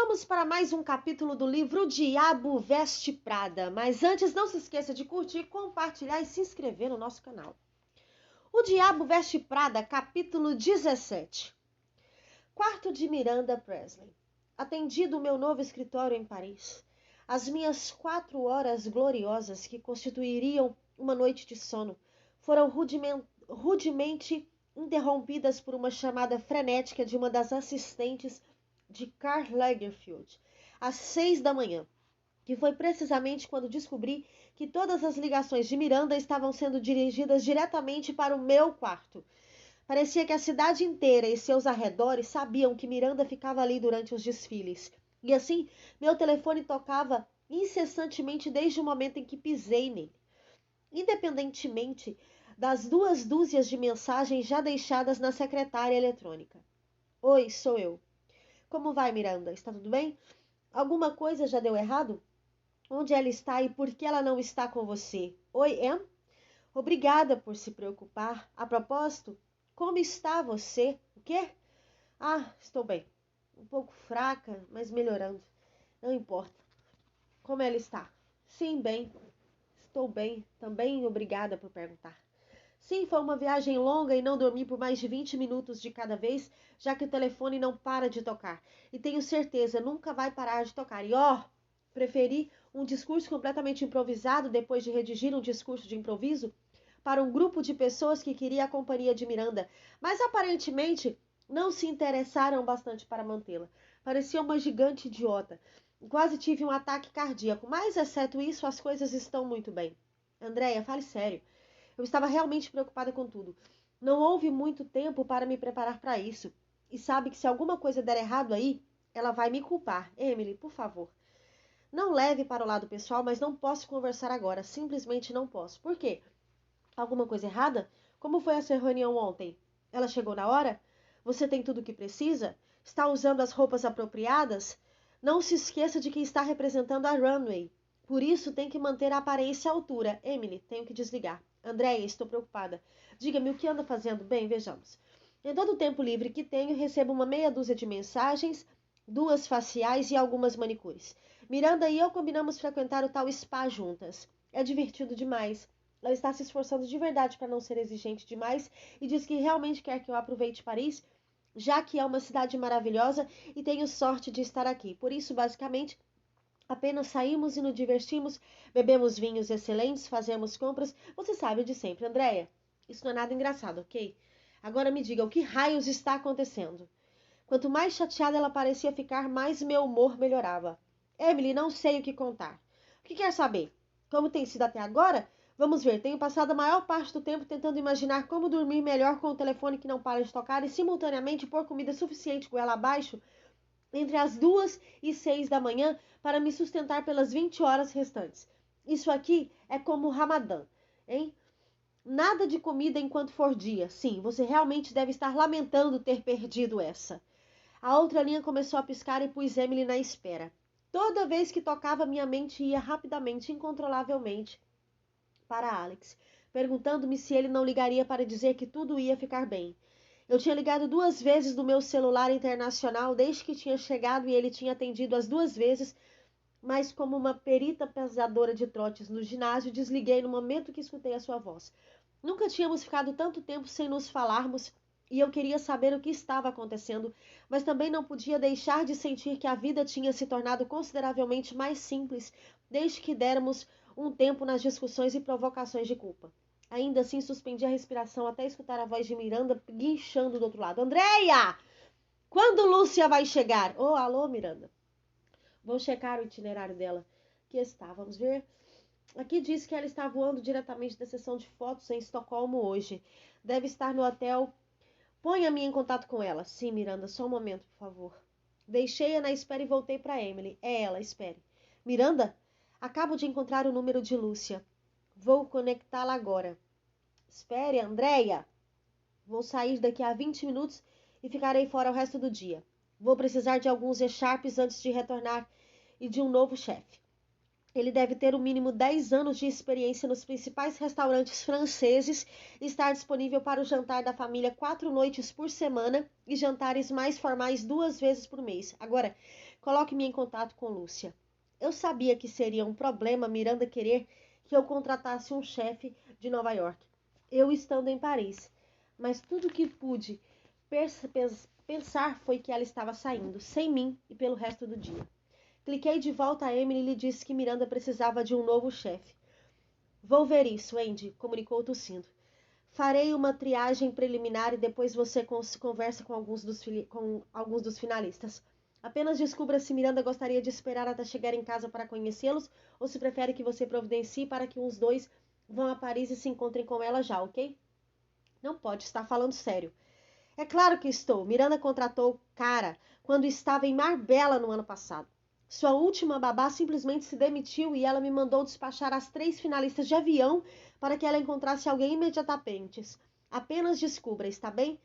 Vamos para mais um capítulo do livro O Diabo Veste Prada. Mas antes, não se esqueça de curtir, compartilhar e se inscrever no nosso canal. O Diabo Veste Prada, capítulo 17. Quarto de Miranda Presley. Atendido o meu novo escritório em Paris, as minhas 4 horas gloriosas que constituiriam uma noite de sono foram rudemente interrompidas por uma chamada frenética de uma das assistentes de Karl Lagerfeld, às 6 da manhã, que foi precisamente quando descobri que todas as ligações de Miranda estavam sendo dirigidas diretamente para o meu quarto. Parecia que a cidade inteira e seus arredores sabiam que Miranda ficava ali durante os desfiles. E assim, meu telefone tocava incessantemente desde o momento em que pisei nele. Independentemente das 2 dúzias de mensagens já deixadas na secretária eletrônica. Oi, sou eu. Como vai, Miranda? Está tudo bem? Alguma coisa já deu errado? Onde ela está e por que ela não está com você? Oi, Em? Obrigada por se preocupar. A propósito, como está você? O quê? Ah, estou bem. Um pouco fraca, mas melhorando. Não importa. Como ela está? Sim, bem. Estou bem. Também obrigada por perguntar. Sim, foi uma viagem longa e não dormi por mais de 20 minutos de cada vez, já que o telefone não para de tocar. E tenho certeza, nunca vai parar de tocar. E preferi um discurso completamente improvisado depois de redigir um discurso de improviso para um grupo de pessoas que queria a companhia de Miranda, mas aparentemente não se interessaram bastante para mantê-la. Parecia uma gigante idiota. Quase tive um ataque cardíaco, mas exceto isso, as coisas estão muito bem. Andréia, fale sério. Eu estava realmente preocupada com tudo. Não houve muito tempo para me preparar para isso. E sabe que se alguma coisa der errado aí, ela vai me culpar. Emily, por favor. Não leve para o lado pessoal, mas não posso conversar agora. Simplesmente não posso. Por quê? Alguma coisa errada? Como foi essa reunião ontem? Ela chegou na hora? Você tem tudo o que precisa? Está usando as roupas apropriadas? Não se esqueça de que está representando a runway. Por isso tem que manter a aparência à altura. Emily, tenho que desligar. Andréia, estou preocupada. Diga-me o que anda fazendo? Bem, vejamos. Em todo o tempo livre que tenho, recebo uma meia dúzia de mensagens, 2 faciais e algumas manicures. Miranda e eu combinamos frequentar o tal spa juntas. É divertido demais. Ela está se esforçando de verdade para não ser exigente demais e diz que realmente quer que eu aproveite Paris, já que é uma cidade maravilhosa e tenho sorte de estar aqui. Por isso, basicamente, apenas saímos e nos divertimos, bebemos vinhos excelentes, fazemos compras. Você sabe de sempre, Andréia. Isso não é nada engraçado, ok? Agora me diga, o que raios está acontecendo? Quanto mais chateada ela parecia ficar, mais meu humor melhorava. Emily, não sei o que contar. O que quer saber? Como tem sido até agora? Vamos ver, tenho passado a maior parte do tempo tentando imaginar como dormir melhor com o telefone que não para de tocar e simultaneamente pôr comida suficiente goela abaixo entre as 2 e 6 da manhã para me sustentar pelas 20 horas restantes. Isso aqui é como o Ramadã, hein? Nada de comida enquanto for dia. Sim, você realmente deve estar lamentando ter perdido essa. A outra linha começou a piscar e pus Emily na espera. Toda vez que tocava, minha mente ia rapidamente, incontrolavelmente, para Alex, perguntando-me se ele não ligaria para dizer que tudo ia ficar bem. Eu tinha ligado 2 vezes do meu celular internacional desde que tinha chegado e ele tinha atendido as 2 vezes, mas como uma perita pesadora de trotes no ginásio, desliguei no momento que escutei a sua voz. Nunca tínhamos ficado tanto tempo sem nos falarmos e eu queria saber o que estava acontecendo, mas também não podia deixar de sentir que a vida tinha se tornado consideravelmente mais simples desde que déramos um tempo nas discussões e provocações de culpa. Ainda assim, suspendi a respiração até escutar a voz de Miranda guinchando do outro lado. Andréia! Quando Lúcia vai chegar? Oh, alô, Miranda. Vou checar o itinerário dela. Aqui está, vamos ver. Aqui diz que ela está voando diretamente da sessão de fotos em Estocolmo hoje. Deve estar no hotel. Ponha-me em contato com ela. Sim, Miranda, só um momento, por favor. Deixei-a na espera e voltei para Emily. É ela, espere. Miranda, acabo de encontrar o número de Lúcia. Vou conectá-la agora. Espere, Andréia. Vou sair daqui a 20 minutos e ficarei fora o resto do dia. Vou precisar de alguns echarpes antes de retornar e de um novo chefe. Ele deve ter o mínimo 10 anos de experiência nos principais restaurantes franceses e estar disponível para o jantar da família 4 noites por semana e jantares mais formais 2 vezes por mês. Agora, coloque-me em contato com Lúcia. Eu sabia que seria um problema Miranda querer que eu contratasse um chefe de Nova York, eu estando em Paris, mas tudo o que pude pensar foi que ela estava saindo, sem mim e pelo resto do dia. Cliquei de volta a Emily e lhe disse que Miranda precisava de um novo chefe. Vou ver isso, Andy, comunicou tossindo. Farei uma triagem preliminar e depois você conversa com alguns dos finalistas. Apenas descubra se Miranda gostaria de esperar até chegar em casa para conhecê-los ou se prefere que você providencie para que os dois vão a Paris e se encontrem com ela já, ok? Não pode estar falando sério. É claro que estou. Miranda contratou cara quando estava em Marbella no ano passado. Sua última babá simplesmente se demitiu e ela me mandou despachar as 3 finalistas de avião para que ela encontrasse alguém imediatamente. Apenas descubra, está bem?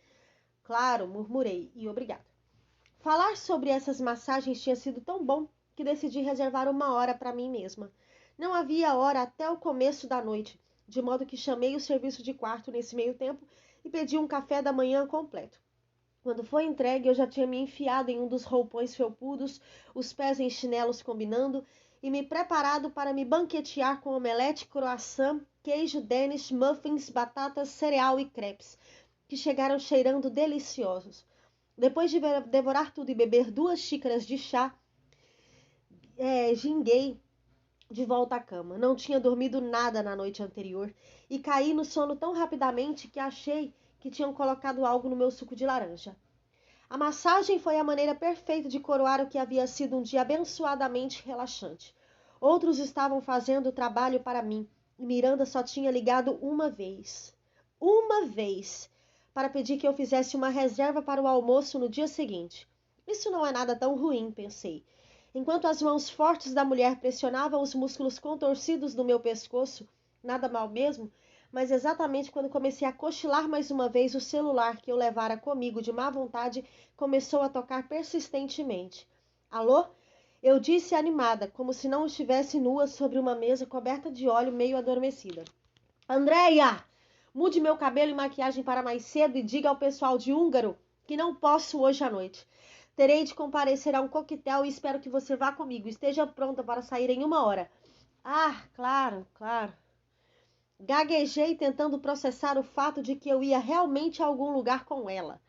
Claro, murmurei, e obrigado. Falar sobre essas massagens tinha sido tão bom que decidi reservar 1 hora para mim mesma. Não havia hora até o começo da noite, de modo que chamei o serviço de quarto nesse meio tempo e pedi um café da manhã completo. Quando foi entregue, eu já tinha me enfiado em um dos roupões felpudos, os pés em chinelos combinando, e me preparado para me banquetear com omelete, croissant, queijo Danish, muffins, batatas, cereal e crepes, que chegaram cheirando deliciosos. Depois de devorar tudo e beber 2 xícaras de chá, ginguei de volta à cama. Não tinha dormido nada na noite anterior e caí no sono tão rapidamente que achei que tinham colocado algo no meu suco de laranja. A massagem foi a maneira perfeita de coroar o que havia sido um dia abençoadamente relaxante. Outros estavam fazendo o trabalho para mim e Miranda só tinha ligado uma vez, para pedir que eu fizesse uma reserva para o almoço no dia seguinte. Isso não é nada tão ruim, pensei. Enquanto as mãos fortes da mulher pressionavam os músculos contorcidos do meu pescoço, nada mal mesmo, mas exatamente quando comecei a cochilar mais uma vez, o celular que eu levara comigo de má vontade começou a tocar persistentemente. Alô? Eu disse animada, como se não estivesse nua sobre uma mesa coberta de óleo, meio adormecida. Andréia! Mude meu cabelo e maquiagem para mais cedo e diga ao pessoal de Húngaro que não posso hoje à noite. Terei de comparecer a um coquetel e espero que você vá comigo. Esteja pronta para sair em 1 hora. Ah, claro, claro. Gaguejei tentando processar o fato de que eu ia realmente a algum lugar com ela.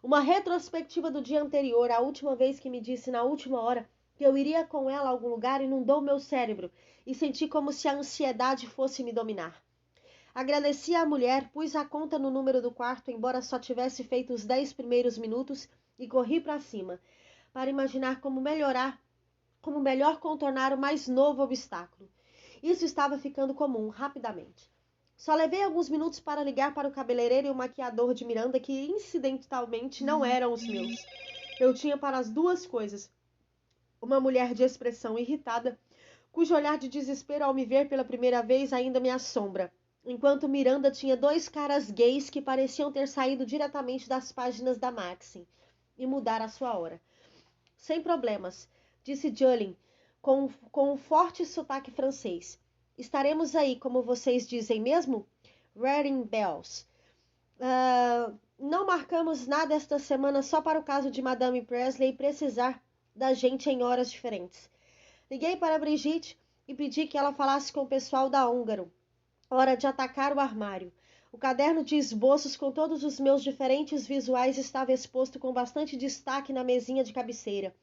Uma retrospectiva do dia anterior, a última vez que me disse na última hora que eu iria com ela a algum lugar, inundou meu cérebro e senti como se a ansiedade fosse me dominar. Agradeci à mulher, pus a conta no número do quarto, embora só tivesse feito os 10 primeiros minutos, e corri para cima, para imaginar como melhor contornar o mais novo obstáculo. Isso estava ficando comum, rapidamente. Só levei alguns minutos para ligar para o cabeleireiro e o maquiador de Miranda, que incidentalmente não eram os meus. Eu tinha para as 2 coisas. Uma mulher de expressão irritada, cujo olhar de desespero ao me ver pela primeira vez ainda me assombra, enquanto Miranda tinha 2 caras gays que pareciam ter saído diretamente das páginas da Maxim e mudar a sua hora. Sem problemas, disse Julien, com um forte sotaque francês. Estaremos aí, como vocês dizem mesmo? Ring bells. Não marcamos nada esta semana só para o caso de Madame Presley precisar da gente em horas diferentes. Liguei para Brigitte e pedi que ela falasse com o pessoal da Húngaro. Hora de atacar o armário. O caderno de esboços com todos os meus diferentes visuais estava exposto com bastante destaque na mesinha de cabeceira,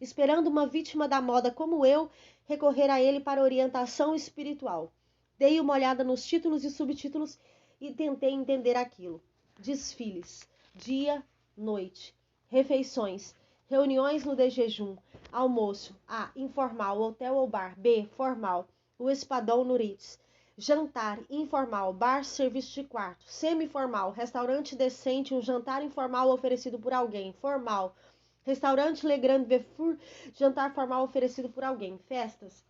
esperando uma vítima da moda como eu recorrer a ele para orientação espiritual. Dei uma olhada nos títulos e subtítulos e tentei entender aquilo. Desfiles, dia, noite, refeições, reuniões no de jejum, almoço, A, informal, hotel ou bar, B, formal, o espadão no Ritz, jantar, informal, bar, serviço de quarto, semi-formal, restaurante decente, um jantar informal oferecido por alguém, formal, restaurante Le Grand Vefour, jantar formal oferecido por alguém, festas,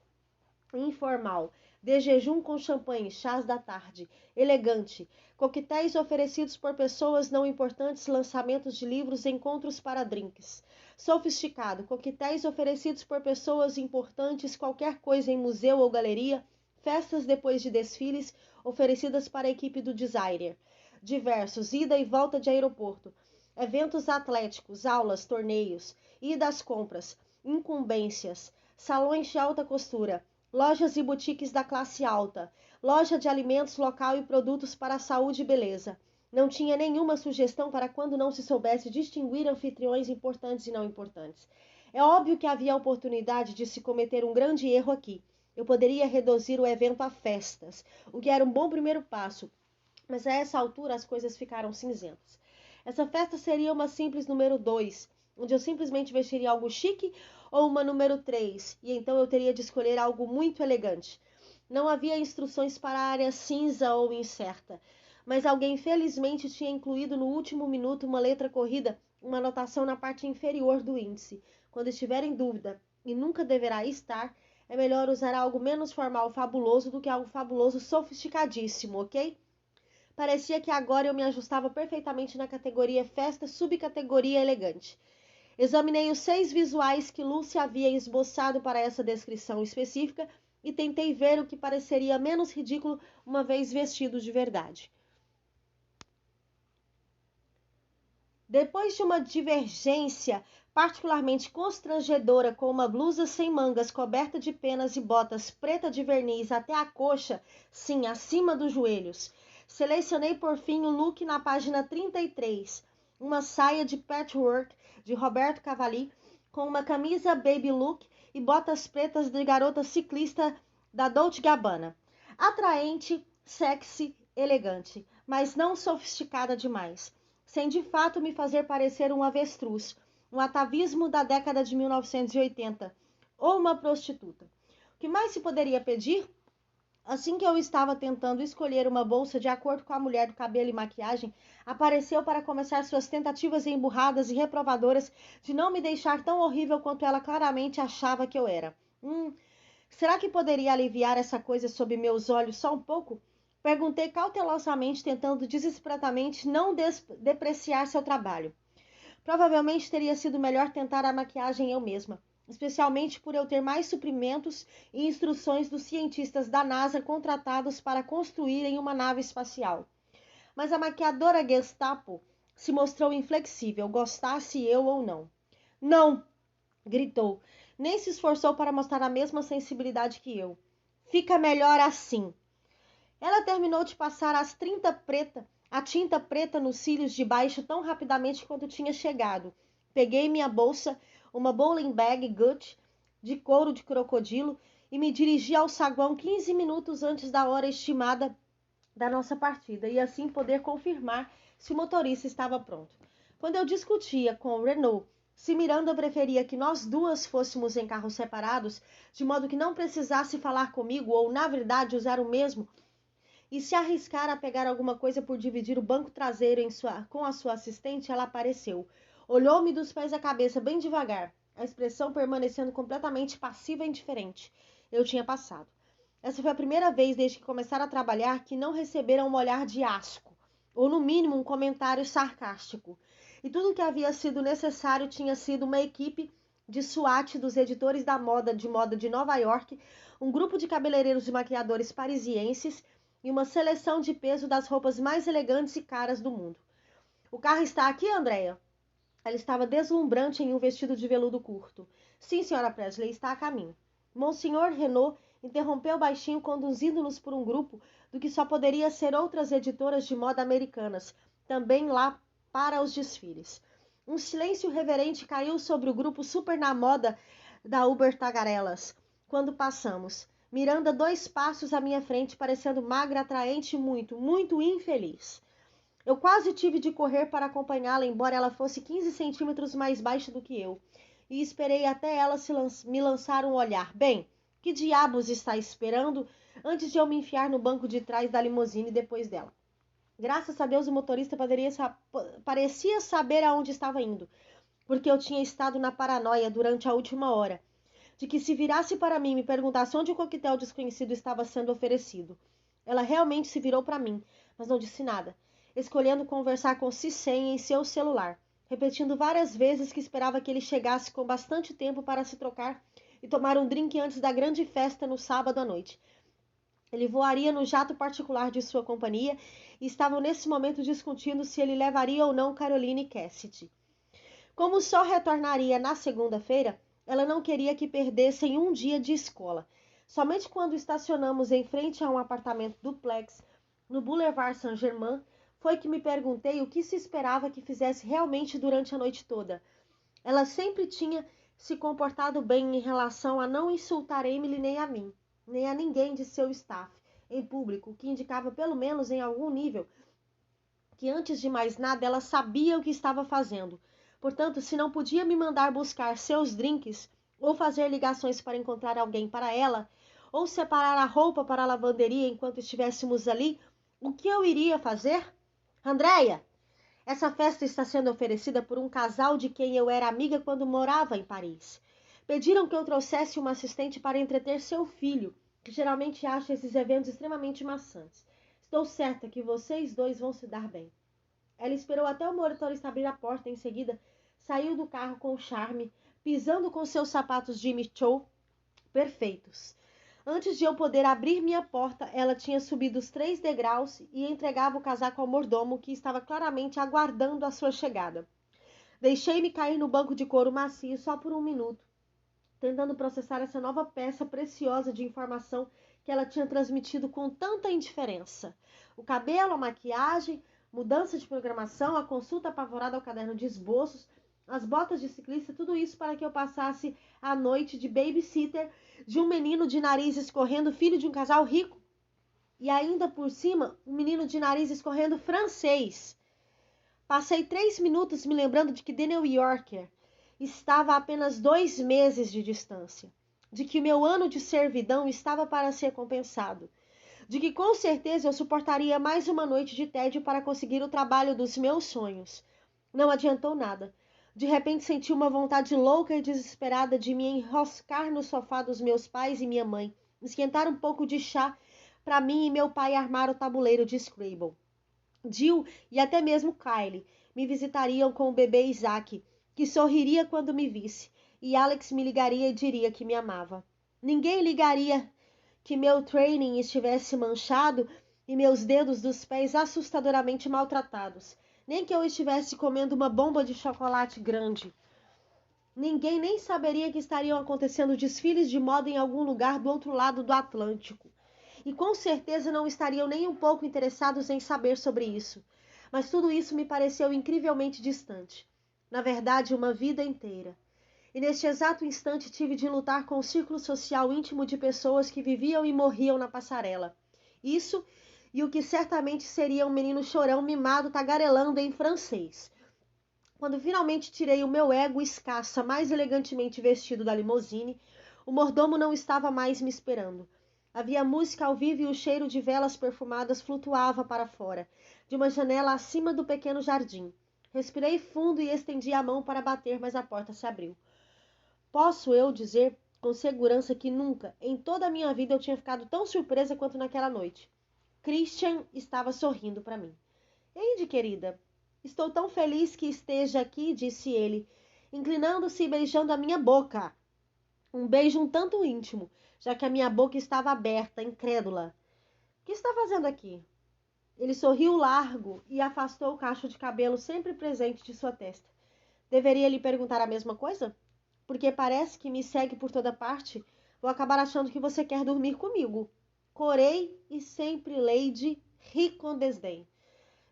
informal, de jejum com champanhe, chás da tarde, elegante, coquetéis oferecidos por pessoas não importantes, lançamentos de livros, encontros para drinks. Sofisticado, coquetéis oferecidos por pessoas importantes, qualquer coisa em museu ou galeria, festas depois de desfiles, oferecidas para a equipe do designer. Diversos, ida e volta de aeroporto, eventos atléticos, aulas, torneios, ida às compras, incumbências, salões de alta costura, lojas e boutiques da classe alta, loja de alimentos local e produtos para a saúde e beleza. Não tinha nenhuma sugestão para quando não se soubesse distinguir anfitriões importantes e não importantes. É óbvio que havia a oportunidade de se cometer um grande erro aqui. Eu poderia reduzir o evento a festas, o que era um bom primeiro passo, mas a essa altura as coisas ficaram cinzentas. Essa festa seria uma simples número 2, onde eu simplesmente vestiria algo chique, ou uma número 3, e então eu teria de escolher algo muito elegante. Não havia instruções para a área cinza ou incerta, mas alguém felizmente tinha incluído no último minuto uma letra corrida, uma anotação na parte inferior do índice. Quando estiver em dúvida, e nunca deverá estar, é melhor usar algo menos formal fabuloso do que algo fabuloso sofisticadíssimo, ok? Parecia que agora eu me ajustava perfeitamente na categoria festa, subcategoria elegante. Examinei os 6 visuais que Lucy havia esboçado para essa descrição específica e tentei ver o que pareceria menos ridículo uma vez vestido de verdade. Depois de uma divergência particularmente constrangedora com uma blusa sem mangas coberta de penas e botas preta de verniz até a coxa, sim, acima dos joelhos, selecionei por fim o look na página 33, uma saia de patchwork de Roberto Cavalli com uma camisa baby look e botas pretas de garota ciclista da Dolce & Gabbana. Atraente, sexy, elegante, mas não sofisticada demais, sem de fato me fazer parecer um avestruz, um atavismo da década de 1980, ou uma prostituta. O que mais se poderia pedir? Assim que eu estava tentando escolher uma bolsa de acordo com a mulher do cabelo e maquiagem, apareceu para começar suas tentativas emburradas e reprovadoras de não me deixar tão horrível quanto ela claramente achava que eu era. Será que poderia aliviar essa coisa sob meus olhos só um pouco? Perguntei cautelosamente, tentando desesperadamente não depreciar seu trabalho. Provavelmente teria sido melhor tentar a maquiagem eu mesma, especialmente por eu ter mais suprimentos e instruções dos cientistas da NASA contratados para construírem uma nave espacial. Mas a maquiadora Gestapo se mostrou inflexível, gostasse eu ou não. Não! Gritou. Nem se esforçou para mostrar a mesma sensibilidade que eu. Fica melhor assim. Ela terminou de passar a tinta preta nos cílios de baixo tão rapidamente quanto tinha chegado. Peguei minha bolsa, uma bowling bag Gucci de couro de crocodilo, e me dirigi ao saguão 15 minutos antes da hora estimada da nossa partida, e assim poder confirmar se o motorista estava pronto. Quando eu discutia com o Renault se Miranda preferia que nós duas fôssemos em carros separados, de modo que não precisasse falar comigo ou, na verdade, usar o mesmo, e se arriscar a pegar alguma coisa por dividir o banco traseiro com a sua assistente, ela apareceu. Olhou-me dos pés à cabeça bem devagar, a expressão permanecendo completamente passiva e indiferente. Eu tinha passado. Essa foi a primeira vez desde que começara a trabalhar que não recebera um olhar de asco, ou no mínimo um comentário sarcástico. E tudo o que havia sido necessário tinha sido uma equipe de SWAT dos editores da moda de Nova York, um grupo de cabeleireiros e maquiadores parisienses e uma seleção de peso das roupas mais elegantes e caras do mundo. O carro está aqui, Andréia? Ela estava deslumbrante em um vestido de veludo curto. Sim, senhora Presley, está a caminho. Monsenhor Renault interrompeu baixinho, conduzindo-nos por um grupo do que só poderia ser outras editoras de moda americanas, também lá para os desfiles. Um silêncio reverente caiu sobre o grupo super na moda da Uber Tagarelas quando passamos. Miranda 2 passos à minha frente, parecendo magra, atraente e muito, muito infeliz. Eu quase tive de correr para acompanhá-la, embora ela fosse 15 centímetros mais baixa do que eu, e esperei até ela me lançar um olhar. Bem, que diabos está esperando antes de eu me enfiar no banco de trás da limusine depois dela? Graças a Deus o motorista parecia saber aonde estava indo, porque eu tinha estado na paranoia durante a última hora. de que se virasse para mim e me perguntasse onde o coquetel desconhecido estava sendo oferecido. Ela realmente se virou para mim, mas não disse nada, escolhendo conversar com Cissem em seu celular, repetindo várias vezes que esperava que ele chegasse com bastante tempo para se trocar e tomar um drink antes da grande festa no sábado à noite. Ele voaria no jato particular de sua companhia e estavam nesse momento discutindo se ele levaria ou não Caroline Cassidy. Como só retornaria na segunda-feira, ela não queria que perdessem um dia de escola. Somente quando estacionamos em frente a um apartamento duplex no Boulevard Saint-Germain foi que me perguntei o que se esperava que fizesse realmente durante a noite toda. Ela sempre tinha se comportado bem em relação a não insultar Emily nem a mim, nem a ninguém de seu staff, em público, o que indicava pelo menos em algum nível que antes de mais nada ela sabia o que estava fazendo. Portanto, se não podia me mandar buscar seus drinks, ou fazer ligações para encontrar alguém para ela, ou separar a roupa para a lavanderia enquanto estivéssemos ali, o que eu iria fazer? Andréia, essa festa está sendo oferecida por um casal de quem eu era amiga quando morava em Paris. Pediram que eu trouxesse uma assistente para entreter seu filho, que geralmente acha esses eventos extremamente maçantes. Estou certa que vocês dois vão se dar bem. Ela esperou até o motorista abrir a porta. Em seguida, saiu do carro com charme, pisando com seus sapatos Jimmy Choo perfeitos. Antes de eu poder abrir minha porta, ela tinha subido os 3 degraus e entregava o casaco ao mordomo, que estava claramente aguardando a sua chegada. Deixei-me cair no banco de couro macio só por um minuto, tentando processar essa nova peça preciosa de informação que ela tinha transmitido com tanta indiferença. O cabelo, a maquiagem, mudança de programação, a consulta apavorada ao caderno de esboços, as botas de ciclista, tudo isso para que eu passasse a noite de babysitter de um menino de nariz escorrendo, filho de um casal rico. E ainda por cima, um menino de nariz escorrendo francês. Passei 3 minutos me lembrando de que The New Yorker estava a apenas 2 meses de distância, de que o meu ano de servidão estava para ser compensado, de que com certeza eu suportaria mais uma noite de tédio para conseguir o trabalho dos meus sonhos. Não adiantou nada. De repente senti uma vontade louca e desesperada de me enroscar no sofá dos meus pais e minha mãe, esquentar um pouco de chá para mim e meu pai armar o tabuleiro de Scrabble. Jill e até mesmo Kylie me visitariam com o bebê Isaac, que sorriria quando me visse, e Alex me ligaria e diria que me amava. Ninguém ligaria que meu training estivesse manchado e meus dedos dos pés assustadoramente maltratados, nem que eu estivesse comendo uma bomba de chocolate grande. Ninguém nem saberia que estariam acontecendo desfiles de moda em algum lugar do outro lado do Atlântico. E com certeza não estariam nem um pouco interessados em saber sobre isso. Mas tudo isso me pareceu incrivelmente distante. Na verdade, uma vida inteira. E neste exato instante tive de lutar com o círculo social íntimo de pessoas que viviam e morriam na passarela. Isso e o que certamente seria um menino chorão mimado tagarelando em francês. Quando finalmente tirei o meu ego escassa mais elegantemente vestido da limusine, o mordomo não estava mais me esperando. Havia música ao vivo e o cheiro de velas perfumadas flutuava para fora, de uma janela acima do pequeno jardim. Respirei fundo e estendi a mão para bater, mas a porta se abriu. Posso eu dizer com segurança que nunca, em toda a minha vida, eu tinha ficado tão surpresa quanto naquela noite. Christian estava sorrindo para mim. Andy, querida, estou tão feliz que esteja aqui, disse ele, inclinando-se e beijando a minha boca. Um beijo um tanto íntimo, já que a minha boca estava aberta, incrédula. O que está fazendo aqui? Ele sorriu largo e afastou o cacho de cabelo sempre presente de sua testa. Deveria lhe perguntar a mesma coisa? Porque parece que me segue por toda parte. Vou acabar achando que você quer dormir comigo. Corei e sempre Lady ri com desdém.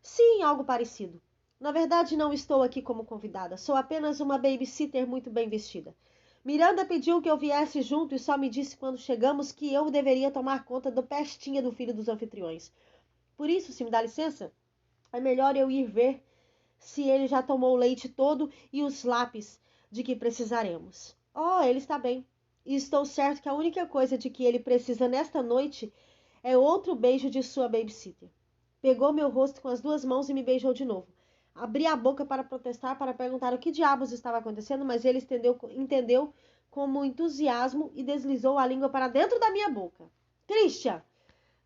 Sim, algo parecido. Na verdade, não estou aqui como convidada. Sou apenas uma babysitter muito bem vestida. Miranda pediu que eu viesse junto e só me disse quando chegamos que eu deveria tomar conta do pestinha do filho dos anfitriões. Por isso, se me dá licença, é melhor eu ir ver se ele já tomou o leite todo e os lápis de que precisaremos. Oh, ele está bem. E estou certo que a única coisa de que ele precisa nesta noite é outro beijo de sua babysitter. Pegou meu rosto com as 2 mãos e me beijou de novo. Abri a boca para protestar, para perguntar o que diabos estava acontecendo, mas ele entendeu como entusiasmo e deslizou a língua para dentro da minha boca. Christian!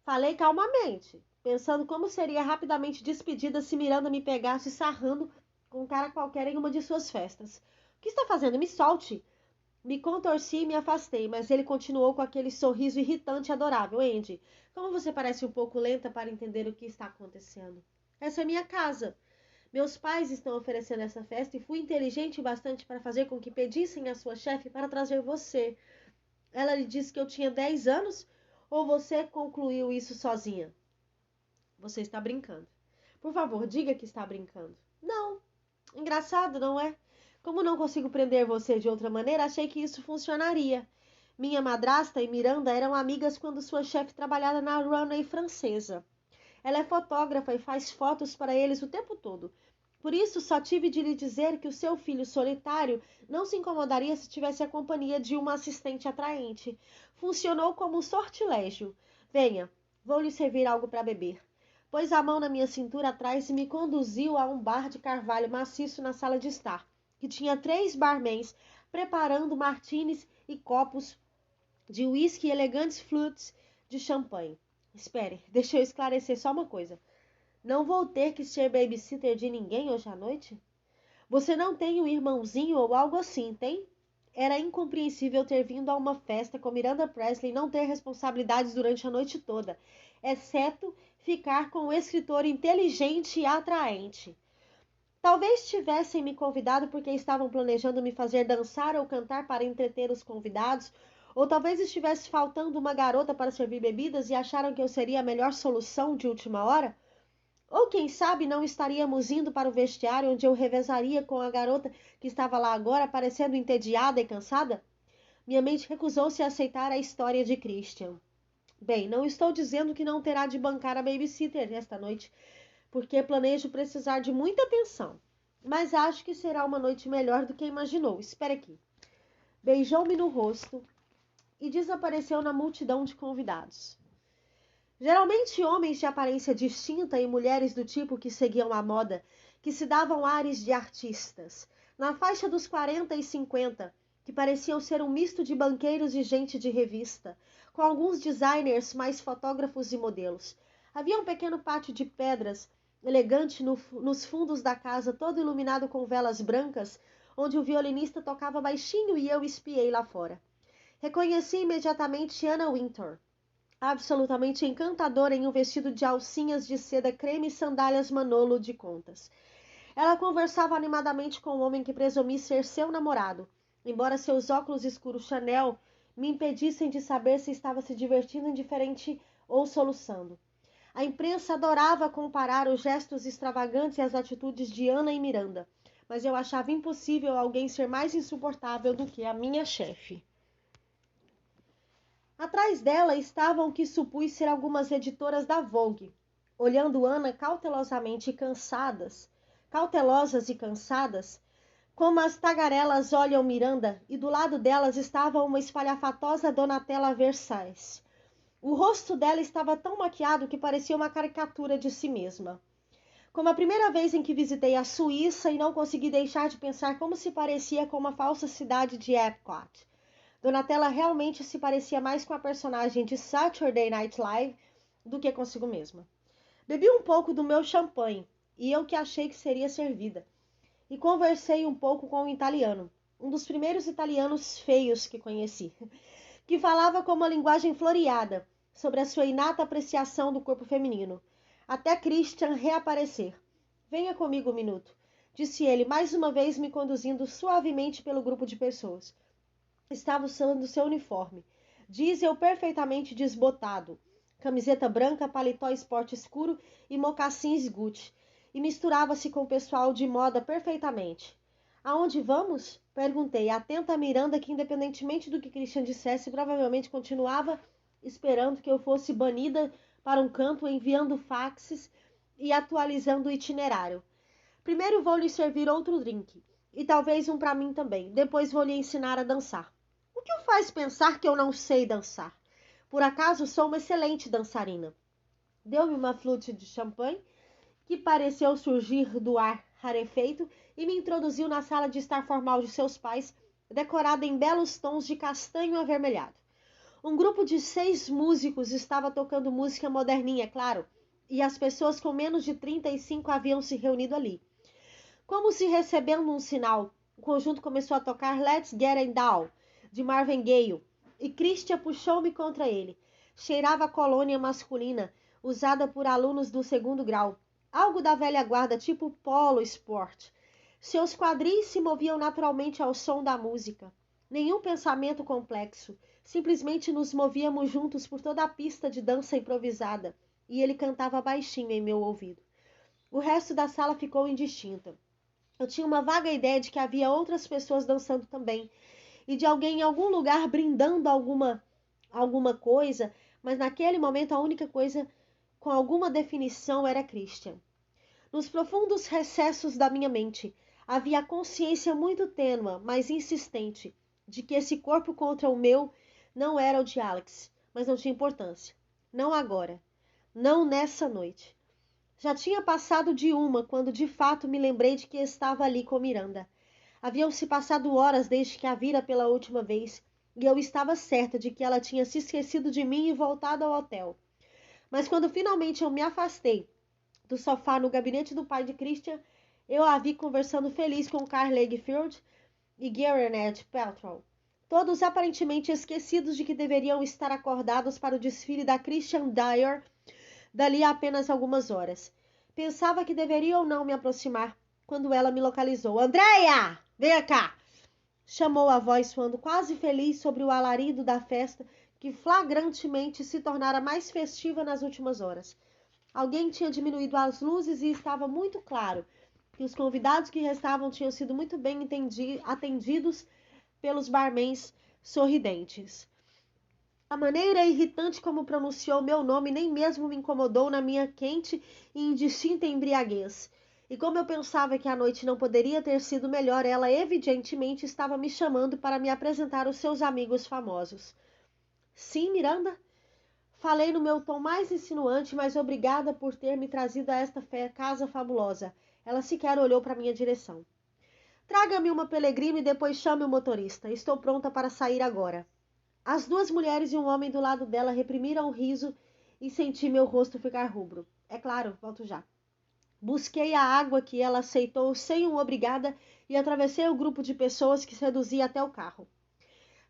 Falei calmamente, pensando como seria rapidamente despedida se Miranda me pegasse sarrando com um cara qualquer em uma de suas festas. O que está fazendo? Me solte! Me contorci e me afastei, mas ele continuou com aquele sorriso irritante e adorável. Andy, como você parece um pouco lenta para entender o que está acontecendo? Essa é minha casa. Meus pais estão oferecendo essa festa e fui inteligente bastante para fazer com que pedissem à sua chefe para trazer você. Ela lhe disse que eu tinha 10 anos ou você concluiu isso sozinha? Você está brincando. Por favor, diga que está brincando. Não. Engraçado, não é? Como não consigo prender você de outra maneira, achei que isso funcionaria. Minha madrasta e Miranda eram amigas quando sua chefe trabalhava na Runway francesa. Ela é fotógrafa e faz fotos para eles o tempo todo. Por isso, só tive de lhe dizer que o seu filho solitário não se incomodaria se tivesse a companhia de uma assistente atraente. Funcionou como um sortilégio. Venha, vou lhe servir algo para beber. Pôs a mão na minha cintura atrás e me conduziu a um bar de carvalho maciço na sala de estar, que tinha 3 barmans preparando martinis e copos de uísque e elegantes flutes de champanhe. Espere, deixa eu esclarecer só uma coisa. Não vou ter que ser babysitter de ninguém hoje à noite? Você não tem um irmãozinho ou algo assim, tem? Era incompreensível ter vindo a uma festa com Miranda Presley e não ter responsabilidades durante a noite toda, exceto ficar com um escritor inteligente e atraente. Talvez tivessem me convidado porque estavam planejando me fazer dançar ou cantar para entreter os convidados, ou talvez estivesse faltando uma garota para servir bebidas e acharam que eu seria a melhor solução de última hora. Ou quem sabe não estaríamos indo para o vestiário onde eu revezaria com a garota que estava lá agora, parecendo entediada e cansada? Minha mente recusou-se a aceitar a história de Christian. Bem, não estou dizendo que não terá de bancar a babysitter esta noite, porque planejo precisar de muita atenção. Mas acho que será uma noite melhor do que imaginou. Espere aqui. Beijou-me no rosto e desapareceu na multidão de convidados. Geralmente homens de aparência distinta e mulheres do tipo que seguiam a moda, que se davam ares de artistas, na faixa dos 40 e 50, que pareciam ser um misto de banqueiros e gente de revista, com alguns designers mais fotógrafos e modelos. Havia um pequeno pátio de pedras, elegante nos fundos da casa, todo iluminado com velas brancas, onde o violinista tocava baixinho e eu espiei lá fora. Reconheci imediatamente Anna Wintour, absolutamente encantadora em um vestido de alcinhas de seda creme e sandálias Manolo de contas. Ela conversava animadamente com um homem que presumia ser seu namorado, embora seus óculos escuros Chanel me impedissem de saber se estava se divertindo indiferente ou soluçando. A imprensa adorava comparar os gestos extravagantes e as atitudes de Ana e Miranda, mas eu achava impossível alguém ser mais insuportável do que a minha chefe. Atrás dela estavam o que supus ser algumas editoras da Vogue, olhando Ana cautelosas e cansadas, como as tagarelas olham Miranda, e do lado delas estava uma espalhafatosa Donatella Versailles. O rosto dela estava tão maquiado que parecia uma caricatura de si mesma. Como a primeira vez em que visitei a Suíça e não consegui deixar de pensar como se parecia com uma falsa cidade de Epcot. Donatella realmente se parecia mais com a personagem de Saturday Night Live do que consigo mesma. Bebi um pouco do meu champanhe, e eu que achei que seria servida, e conversei um pouco com um italiano, um dos primeiros italianos feios que conheci, que falava com uma linguagem floreada sobre a sua inata apreciação do corpo feminino, até Christian reaparecer. Venha comigo um minuto, disse ele, mais uma vez me conduzindo suavemente pelo grupo de pessoas. Estava usando seu uniforme, diesel perfeitamente desbotado, camiseta branca, paletó esporte escuro e mocassins Gucci, e misturava-se com o pessoal de moda perfeitamente. Aonde vamos? Perguntei, atenta a Miranda, que independentemente do que Christian dissesse, provavelmente continuava esperando que eu fosse banida para um canto, enviando faxes e atualizando o itinerário. Primeiro vou lhe servir outro drink, e talvez um para mim também. Depois vou lhe ensinar a dançar. O que o faz pensar que eu não sei dançar? Por acaso sou uma excelente dançarina. Deu-me uma flute de champanhe, que pareceu surgir do ar rarefeito, e me introduziu na sala de estar formal de seus pais, decorada em belos tons de castanho avermelhado. Um grupo de 6 músicos estava tocando música moderninha, é claro, e as pessoas com menos de 35 haviam se reunido ali. Como se recebendo um sinal, o conjunto começou a tocar Let's Get It Down, de Marvin Gaye, e Christian puxou-me contra ele. Cheirava a colônia masculina, usada por alunos do segundo grau, algo da velha guarda, tipo polo sport. Seus quadris se moviam naturalmente ao som da música. Nenhum pensamento complexo. Simplesmente nos movíamos juntos por toda a pista de dança improvisada, e ele cantava baixinho em meu ouvido. O resto da sala ficou indistinta. Eu tinha uma vaga ideia de que havia outras pessoas dançando também, e de alguém em algum lugar brindando alguma coisa, mas naquele momento a única coisa com alguma definição era Christian. Nos profundos recessos da minha mente, havia a consciência muito tênue, mas insistente, de que esse corpo contra o meu não era o de Alex, mas não tinha importância. Não agora. Não nessa noite. Já tinha passado de uma quando de fato me lembrei de que estava ali com Miranda. Haviam-se passado horas desde que a vira pela última vez, e eu estava certa de que ela tinha se esquecido de mim e voltado ao hotel. Mas quando finalmente eu me afastei do sofá no gabinete do pai de Christian, eu a vi conversando feliz com Karl Lagerfeld e Gwyneth Paltrow, todos aparentemente esquecidos de que deveriam estar acordados para o desfile da Christian Dior dali a apenas algumas horas. Pensava que deveria ou não me aproximar, quando ela me localizou. Andréia! Venha cá! Chamou a voz soando quase feliz sobre o alarido da festa, que flagrantemente se tornara mais festiva nas últimas horas. Alguém tinha diminuído as luzes e estava muito claro que os convidados que restavam tinham sido muito bem atendidos pelos barmans sorridentes. A maneira irritante como pronunciou meu nome nem mesmo me incomodou na minha quente e indistinta embriaguez. E como eu pensava que a noite não poderia ter sido melhor, ela evidentemente estava me chamando para me apresentar aos seus amigos famosos. Sim, Miranda? Falei no meu tom mais insinuante, mas obrigada por ter me trazido a esta casa fabulosa. Ela sequer olhou para minha direção. Traga-me uma Pellegrino e depois chame o motorista. Estou pronta para sair agora. As 2 mulheres e um homem do lado dela reprimiram o riso e senti meu rosto ficar rubro. É claro, volto já. Busquei a água que ela aceitou sem um obrigada e atravessei o grupo de pessoas que seduzia até o carro.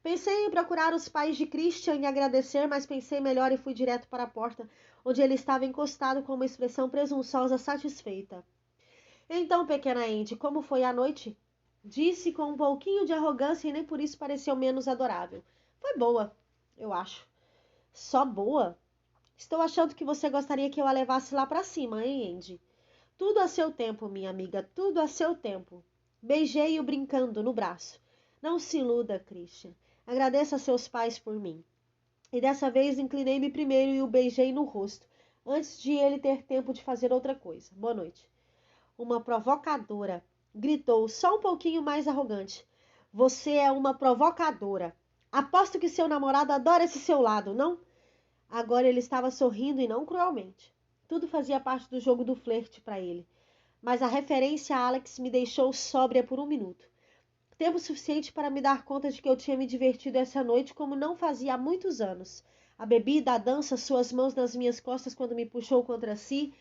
Pensei em procurar os pais de Christian e agradecer, mas pensei melhor e fui direto para a porta, onde ele estava encostado com uma expressão presunçosa satisfeita. Então, pequena Andy, como foi a noite? Disse com um pouquinho de arrogância e nem por isso pareceu menos adorável. Foi boa, eu acho. Só boa? Estou achando que você gostaria que eu a levasse lá para cima, hein, Andy? Tudo a seu tempo, minha amiga, tudo a seu tempo. Beijei-o brincando no braço. Não se iluda, Christian. Agradeça a seus pais por mim. E dessa vez inclinei-me primeiro e o beijei no rosto, antes de ele ter tempo de fazer outra coisa. Boa noite. Uma provocadora, gritou, só um pouquinho mais arrogante. Você é uma provocadora. Aposto que seu namorado adora esse seu lado, não? Agora ele estava sorrindo e não cruelmente. Tudo fazia parte do jogo do flerte para ele. Mas a referência a Alex me deixou sóbria por um minuto. Tempo suficiente para me dar conta de que eu tinha me divertido essa noite como não fazia há muitos anos. A bebida, a dança, suas mãos nas minhas costas quando me puxou contra si,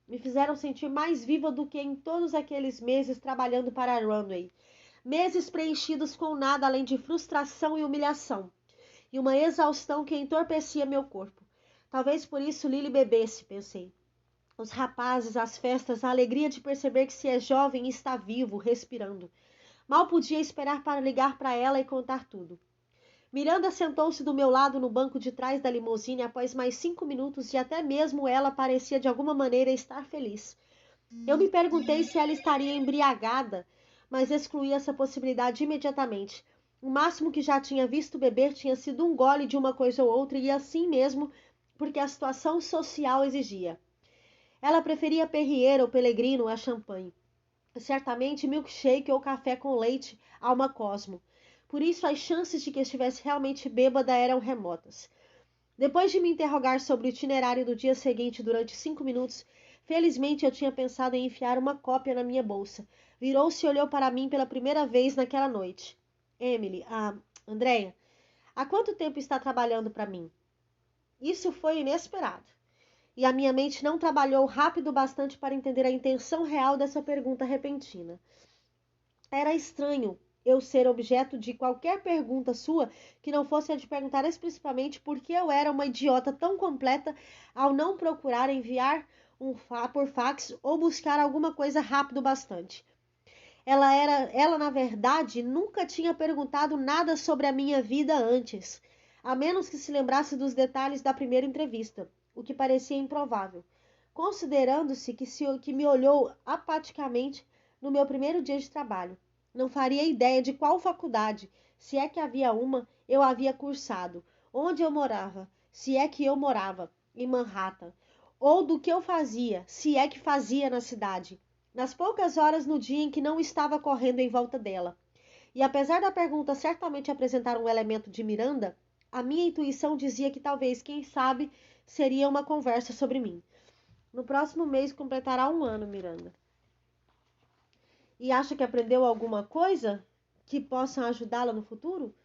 me fizeram sentir mais viva do que em todos aqueles meses trabalhando para a Runway. Meses preenchidos com nada além de frustração e humilhação. E uma exaustão que entorpecia meu corpo. Talvez por isso Lily bebesse, pensei. Os rapazes, as festas, a alegria de perceber que se é jovem e está vivo, respirando. Mal podia esperar para ligar para ela e contar tudo. Miranda sentou-se do meu lado no banco de trás da limusine após mais 5 minutos e até mesmo ela parecia de alguma maneira estar feliz. Eu me perguntei se ela estaria embriagada, mas excluí essa possibilidade imediatamente. O máximo que já tinha visto beber tinha sido um gole de uma coisa ou outra e assim mesmo, porque a situação social exigia. Ela preferia Perrier ou Pellegrino a champanhe. Certamente milkshake ou café com leite a uma Cosmo. Por isso as chances de que estivesse realmente bêbada eram remotas. Depois de me interrogar sobre o itinerário do dia seguinte durante 5 minutos, felizmente eu tinha pensado em enfiar uma cópia na minha bolsa. Virou-se e olhou para mim pela primeira vez naquela noite. Emily, Andréia, há quanto tempo está trabalhando para mim? Isso foi inesperado. E a minha mente não trabalhou rápido bastante para entender a intenção real dessa pergunta repentina. Era estranho eu ser objeto de qualquer pergunta sua que não fosse a de perguntar explicitamente por que eu era uma idiota tão completa ao não procurar enviar por fax ou buscar alguma coisa rápido bastante. Ela na verdade nunca tinha perguntado nada sobre a minha vida antes, a menos que se lembrasse dos detalhes da primeira entrevista, o que parecia improvável, considerando-se que me olhou apaticamente no meu primeiro dia de trabalho. Não faria ideia de qual faculdade, se é que havia uma, eu havia cursado, onde eu morava, se é que eu morava, em Manhattan, ou do que eu fazia, se é que fazia na cidade, nas poucas horas no dia em que não estava correndo em volta dela. E apesar da pergunta certamente apresentar um elemento de Miranda, a minha intuição dizia que talvez, quem sabe, seria uma conversa sobre mim. No próximo mês completará 1 ano, Miranda. E acha que aprendeu alguma coisa que possa ajudá-la no futuro?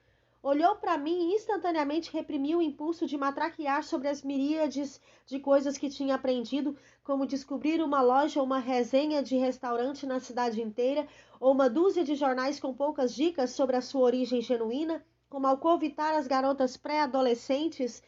Olhou para mim e instantaneamente reprimiu o impulso de matraquear sobre as miríades de coisas que tinha aprendido, como descobrir uma loja ou uma resenha de restaurante na cidade inteira, ou uma dúzia de jornais com poucas dicas sobre a sua origem genuína, como alcovitar as garotas pré-adolescentes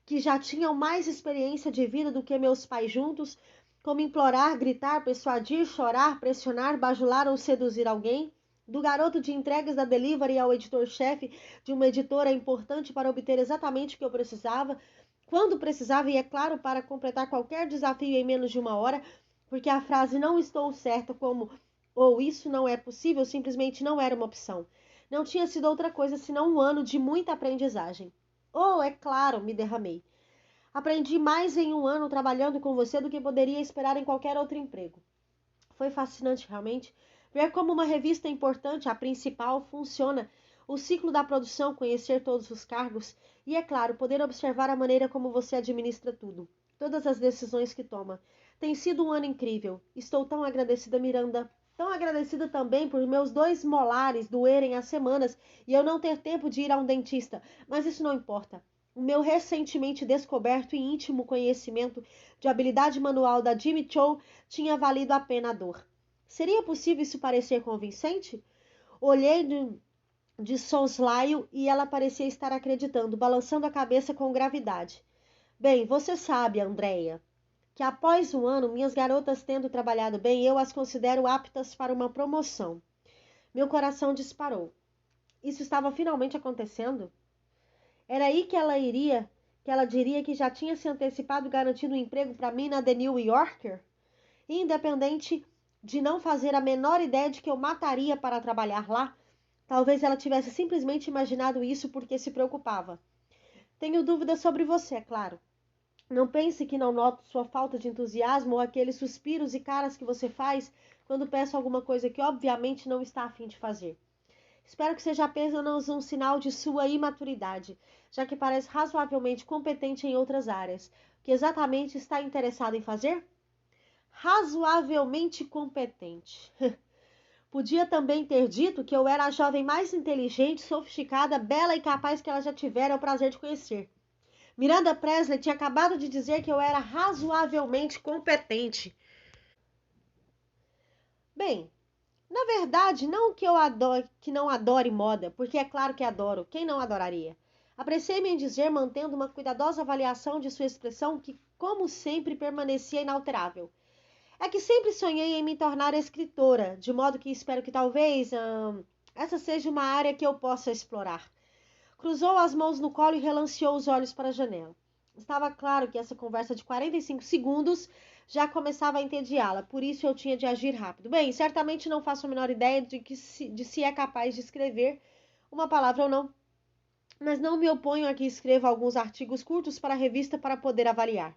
que já tinham mais experiência de vida do que meus pais juntos, como implorar, gritar, persuadir, chorar, pressionar, bajular ou seduzir alguém, do garoto de entregas da delivery ao editor-chefe de uma editora importante para obter exatamente o que eu precisava, quando precisava e, é claro, para completar qualquer desafio em menos de 1 hora, porque a frase não estou certa como ou isso não é possível simplesmente não era uma opção. Não tinha sido outra coisa senão 1 ano de muita aprendizagem. Oh, é claro, me derramei. Aprendi mais em 1 ano trabalhando com você do que poderia esperar em qualquer outro emprego. Foi fascinante, realmente, ver como uma revista importante, a principal, funciona, o ciclo da produção, conhecer todos os cargos e, é claro, poder observar a maneira como você administra tudo, todas as decisões que toma. Tem sido 1 ano incrível. Estou tão agradecida, Miranda. Tão agradecida também por meus 2 molares doerem há semanas e eu não ter tempo de ir a um dentista, mas isso não importa. O meu recentemente descoberto e íntimo conhecimento de habilidade manual da Jimmy Cho tinha valido a pena a dor. Seria possível isso parecer convincente? Olhei de soslaio e ela parecia estar acreditando, balançando a cabeça com gravidade. Bem, você sabe, Andréia, que após 1 ano, minhas garotas tendo trabalhado bem, eu as considero aptas para uma promoção. Meu coração disparou. Isso estava finalmente acontecendo? Era aí que ela diria que já tinha se antecipado garantindo um emprego para mim na The New Yorker? Independente de não fazer a menor ideia de que eu mataria para trabalhar lá, talvez ela tivesse simplesmente imaginado isso porque se preocupava. Tenho dúvidas sobre você, é claro. Não pense que não noto sua falta de entusiasmo ou aqueles suspiros e caras que você faz quando peço alguma coisa que obviamente não está a fim de fazer. Espero que seja apenas um sinal de sua imaturidade, já que parece razoavelmente competente em outras áreas. O que exatamente está interessado em fazer? Razoavelmente competente. Podia também ter dito que eu era a jovem mais inteligente, sofisticada, bela e capaz que ela já tivera o prazer de conhecer. Miranda Presley tinha acabado de dizer que eu era razoavelmente competente. Bem, na verdade, não que eu adore, que não adore moda, porque é claro que adoro, quem não adoraria? Apressei-me em dizer, mantendo uma cuidadosa avaliação de sua expressão que, como sempre, permanecia inalterável. É que sempre sonhei em me tornar escritora, de modo que espero que talvez essa seja uma área que eu possa explorar. Cruzou as mãos no colo e relanceou os olhos para a janela. Estava claro que essa conversa de 45 segundos já começava a entediá-la, por isso eu tinha de agir rápido. Bem, certamente não faço a menor ideia de se é capaz de escrever uma palavra ou não, mas não me oponho a que escreva alguns artigos curtos para a revista para poder avaliar.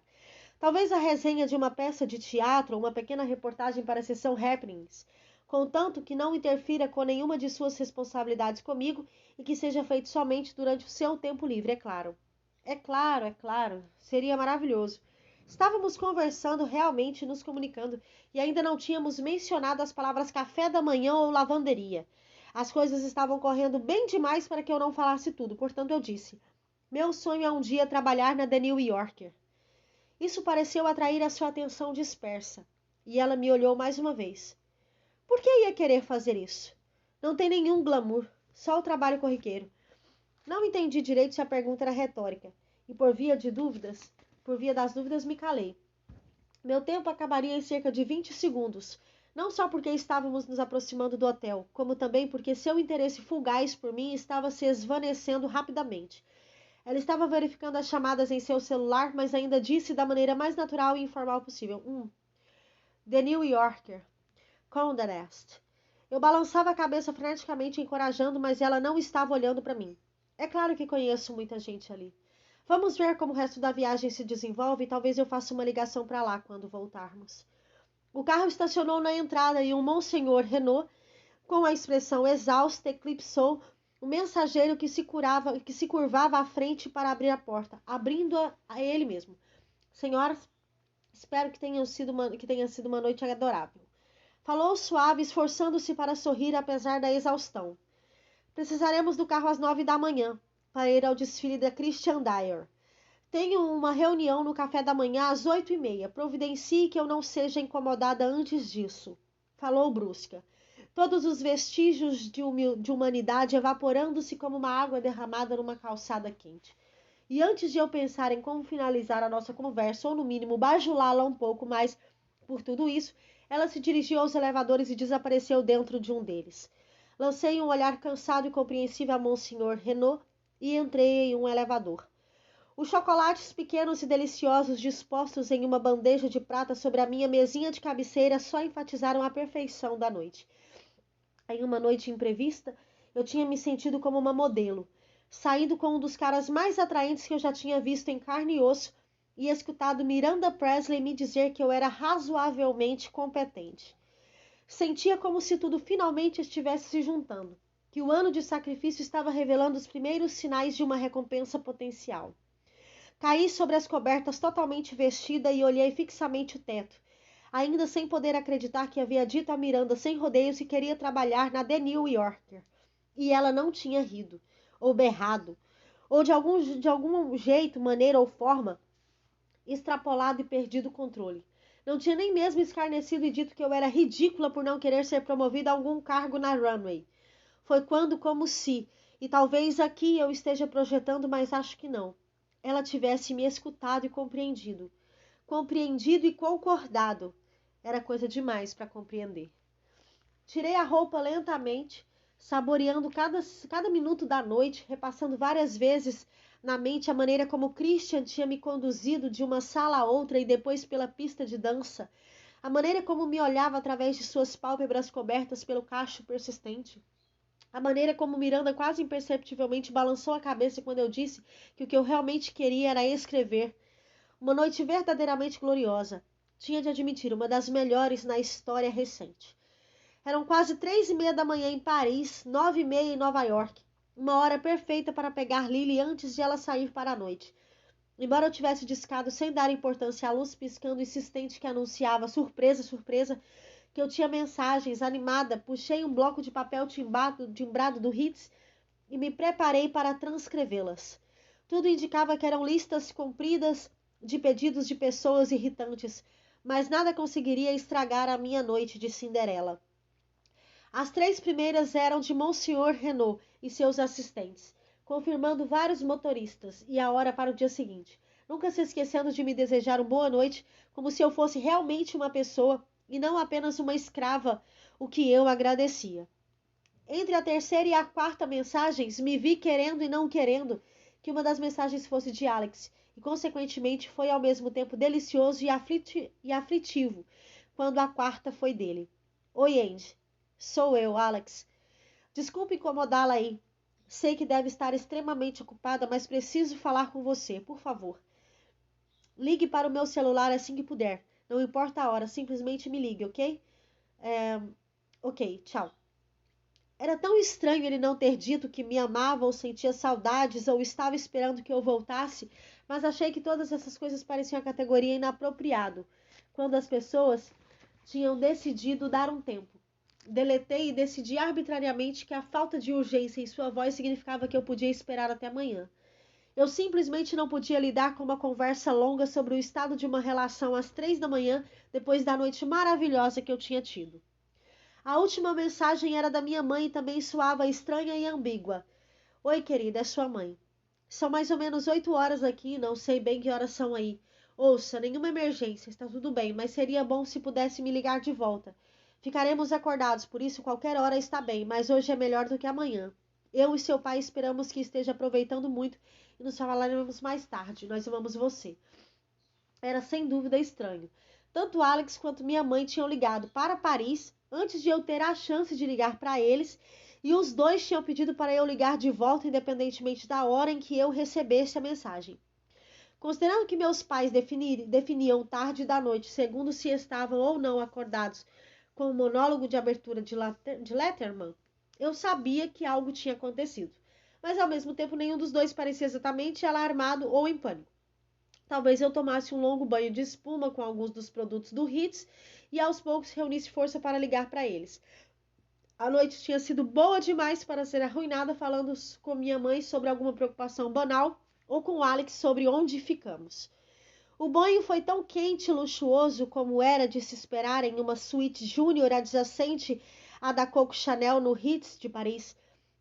Talvez a resenha de uma peça de teatro ou uma pequena reportagem para a sessão Happenings, contanto que não interfira com nenhuma de suas responsabilidades comigo e que seja feito somente durante o seu tempo livre, é claro. É claro, é claro. Seria maravilhoso. Estávamos conversando, realmente nos comunicando, e ainda não tínhamos mencionado as palavras café da manhã ou lavanderia. As coisas estavam correndo bem demais para que eu não falasse tudo, portanto eu disse: meu sonho é um dia trabalhar na The New Yorker. Isso pareceu atrair a sua atenção dispersa, e ela me olhou mais uma vez. Por que ia querer fazer isso? Não tem nenhum glamour, só o trabalho corriqueiro. Não entendi direito se a pergunta era retórica, e por via das dúvidas me calei. Meu tempo acabaria em cerca de 20 segundos, não só porque estávamos nos aproximando do hotel, como também porque seu interesse fugaz por mim estava se esvanecendo rapidamente. Ela estava verificando as chamadas em seu celular, mas ainda disse da maneira mais natural e informal possível. The New Yorker. Condé Nast. Eu balançava a cabeça freneticamente, encorajando, mas ela não estava olhando para mim. É claro que conheço muita gente ali. Vamos ver como o resto da viagem se desenvolve e talvez eu faça uma ligação para lá quando voltarmos. O carro estacionou na entrada e um Monsenhor Renault, com a expressão exausta, eclipsou o mensageiro que se curvava à frente para abrir a porta, abrindo-a a ele mesmo. Senhoras, espero que tenha sido uma noite adorável. Falou suave, esforçando-se para sorrir apesar da exaustão. Precisaremos do carro às 9 da manhã, para ir ao desfile da Christian Dior. Tenho uma reunião no café da manhã às 8h30. Providencie que eu não seja incomodada antes disso. Falou brusca. Todos os vestígios de humanidade evaporando-se como uma água derramada numa calçada quente. E antes de eu pensar em como finalizar a nossa conversa, ou no mínimo bajulá-la um pouco mais por tudo isso, ela se dirigiu aos elevadores e desapareceu dentro de um deles. Lancei um olhar cansado e compreensível a Monsenhor Renault e entrei em um elevador. Os chocolates pequenos e deliciosos dispostos em uma bandeja de prata sobre a minha mesinha de cabeceira só enfatizaram a perfeição da noite. Em uma noite imprevista, eu tinha me sentido como uma modelo, saindo com um dos caras mais atraentes que eu já tinha visto em carne e osso e escutado Miranda Presley me dizer que eu era razoavelmente competente. Sentia como se tudo finalmente estivesse se juntando, que o ano de sacrifício estava revelando os primeiros sinais de uma recompensa potencial. Caí sobre as cobertas totalmente vestida e olhei fixamente o teto, ainda sem poder acreditar que havia dito a Miranda sem rodeios que queria trabalhar na The New Yorker. E ela não tinha rido, ou berrado, ou de algum jeito, maneira ou forma, extrapolado e perdido o controle. Não tinha nem mesmo escarnecido e dito que eu era ridícula por não querer ser promovida a algum cargo na runway. Foi quando, como se, e talvez aqui eu esteja projetando, mas acho que não, ela tivesse me escutado e compreendido. Compreendido e concordado. Era coisa demais para compreender. Tirei a roupa lentamente, saboreando cada minuto da noite, repassando várias vezes na mente a maneira como Christian tinha me conduzido de uma sala a outra e depois pela pista de dança, a maneira como me olhava através de suas pálpebras cobertas pelo cacho persistente. A maneira como Miranda quase imperceptivelmente balançou a cabeça quando eu disse que o que eu realmente queria era escrever. Uma noite verdadeiramente gloriosa. Tinha de admitir, uma das melhores na história recente. Eram quase 3h30 da manhã em Paris, 9h30 em Nova York. Uma hora perfeita para pegar Lily antes de ela sair para a noite. Embora eu tivesse discado sem dar importância à luz piscando insistente que anunciava surpresa, surpresa, que eu tinha mensagens, animada, puxei um bloco de papel timbrado do Ritz e me preparei para transcrevê-las. Tudo indicava que eram listas compridas de pedidos de pessoas irritantes, mas nada conseguiria estragar a minha noite de Cinderela. As 3 primeiras eram de Monsenhor Renault e seus assistentes, confirmando vários motoristas e a hora para o dia seguinte, nunca se esquecendo de me desejar uma boa noite, como se eu fosse realmente uma pessoa e não apenas uma escrava, o que eu agradecia. Entre a terceira e a quarta mensagens, me vi querendo e não querendo que uma das mensagens fosse de Alex, e consequentemente foi ao mesmo tempo delicioso e aflitivo, quando a quarta foi dele. Oi, Andy. Sou eu, Alex. Desculpe incomodá-la aí. Sei que deve estar extremamente ocupada, mas preciso falar com você, por favor. Ligue para o meu celular assim que puder. Não importa a hora, simplesmente me ligue, ok? Ok, tchau. Era tão estranho ele não ter dito que me amava ou sentia saudades ou estava esperando que eu voltasse, mas achei que todas essas coisas pareciam a categoria inapropriado, quando as pessoas tinham decidido dar um tempo. Deletei e decidi arbitrariamente que a falta de urgência em sua voz significava que eu podia esperar até amanhã. Eu simplesmente não podia lidar com uma conversa longa sobre o estado de uma relação às 3 da manhã, depois da noite maravilhosa que eu tinha tido. A última mensagem era da minha mãe e também soava estranha e ambígua. Oi, querida, é sua mãe. São mais ou menos 8 horas aqui, não sei bem que horas são aí. Ouça, nenhuma emergência, está tudo bem, mas seria bom se pudesse me ligar de volta. Ficaremos acordados, por isso qualquer hora está bem, mas hoje é melhor do que amanhã. Eu e seu pai esperamos que esteja aproveitando muito e nos falaremos mais tarde. Nós amamos você. Era sem dúvida estranho. Tanto Alex quanto minha mãe tinham ligado para Paris antes de eu ter a chance de ligar para eles, e os dois tinham pedido para eu ligar de volta independentemente da hora em que eu recebesse a mensagem. Considerando que meus pais definiam tarde da noite segundo se estavam ou não acordados com o monólogo de abertura de Letterman, eu sabia que algo tinha acontecido. Mas ao mesmo tempo nenhum dos dois parecia exatamente alarmado ou em pânico. Talvez eu tomasse um longo banho de espuma com alguns dos produtos do Hits e aos poucos reunisse força para ligar para eles. A noite tinha sido boa demais para ser arruinada falando com minha mãe sobre alguma preocupação banal ou com Alex sobre onde ficamos. O banho foi tão quente e luxuoso como era de se esperar em uma suíte júnior adjacente à da Coco Chanel no Ritz de Paris,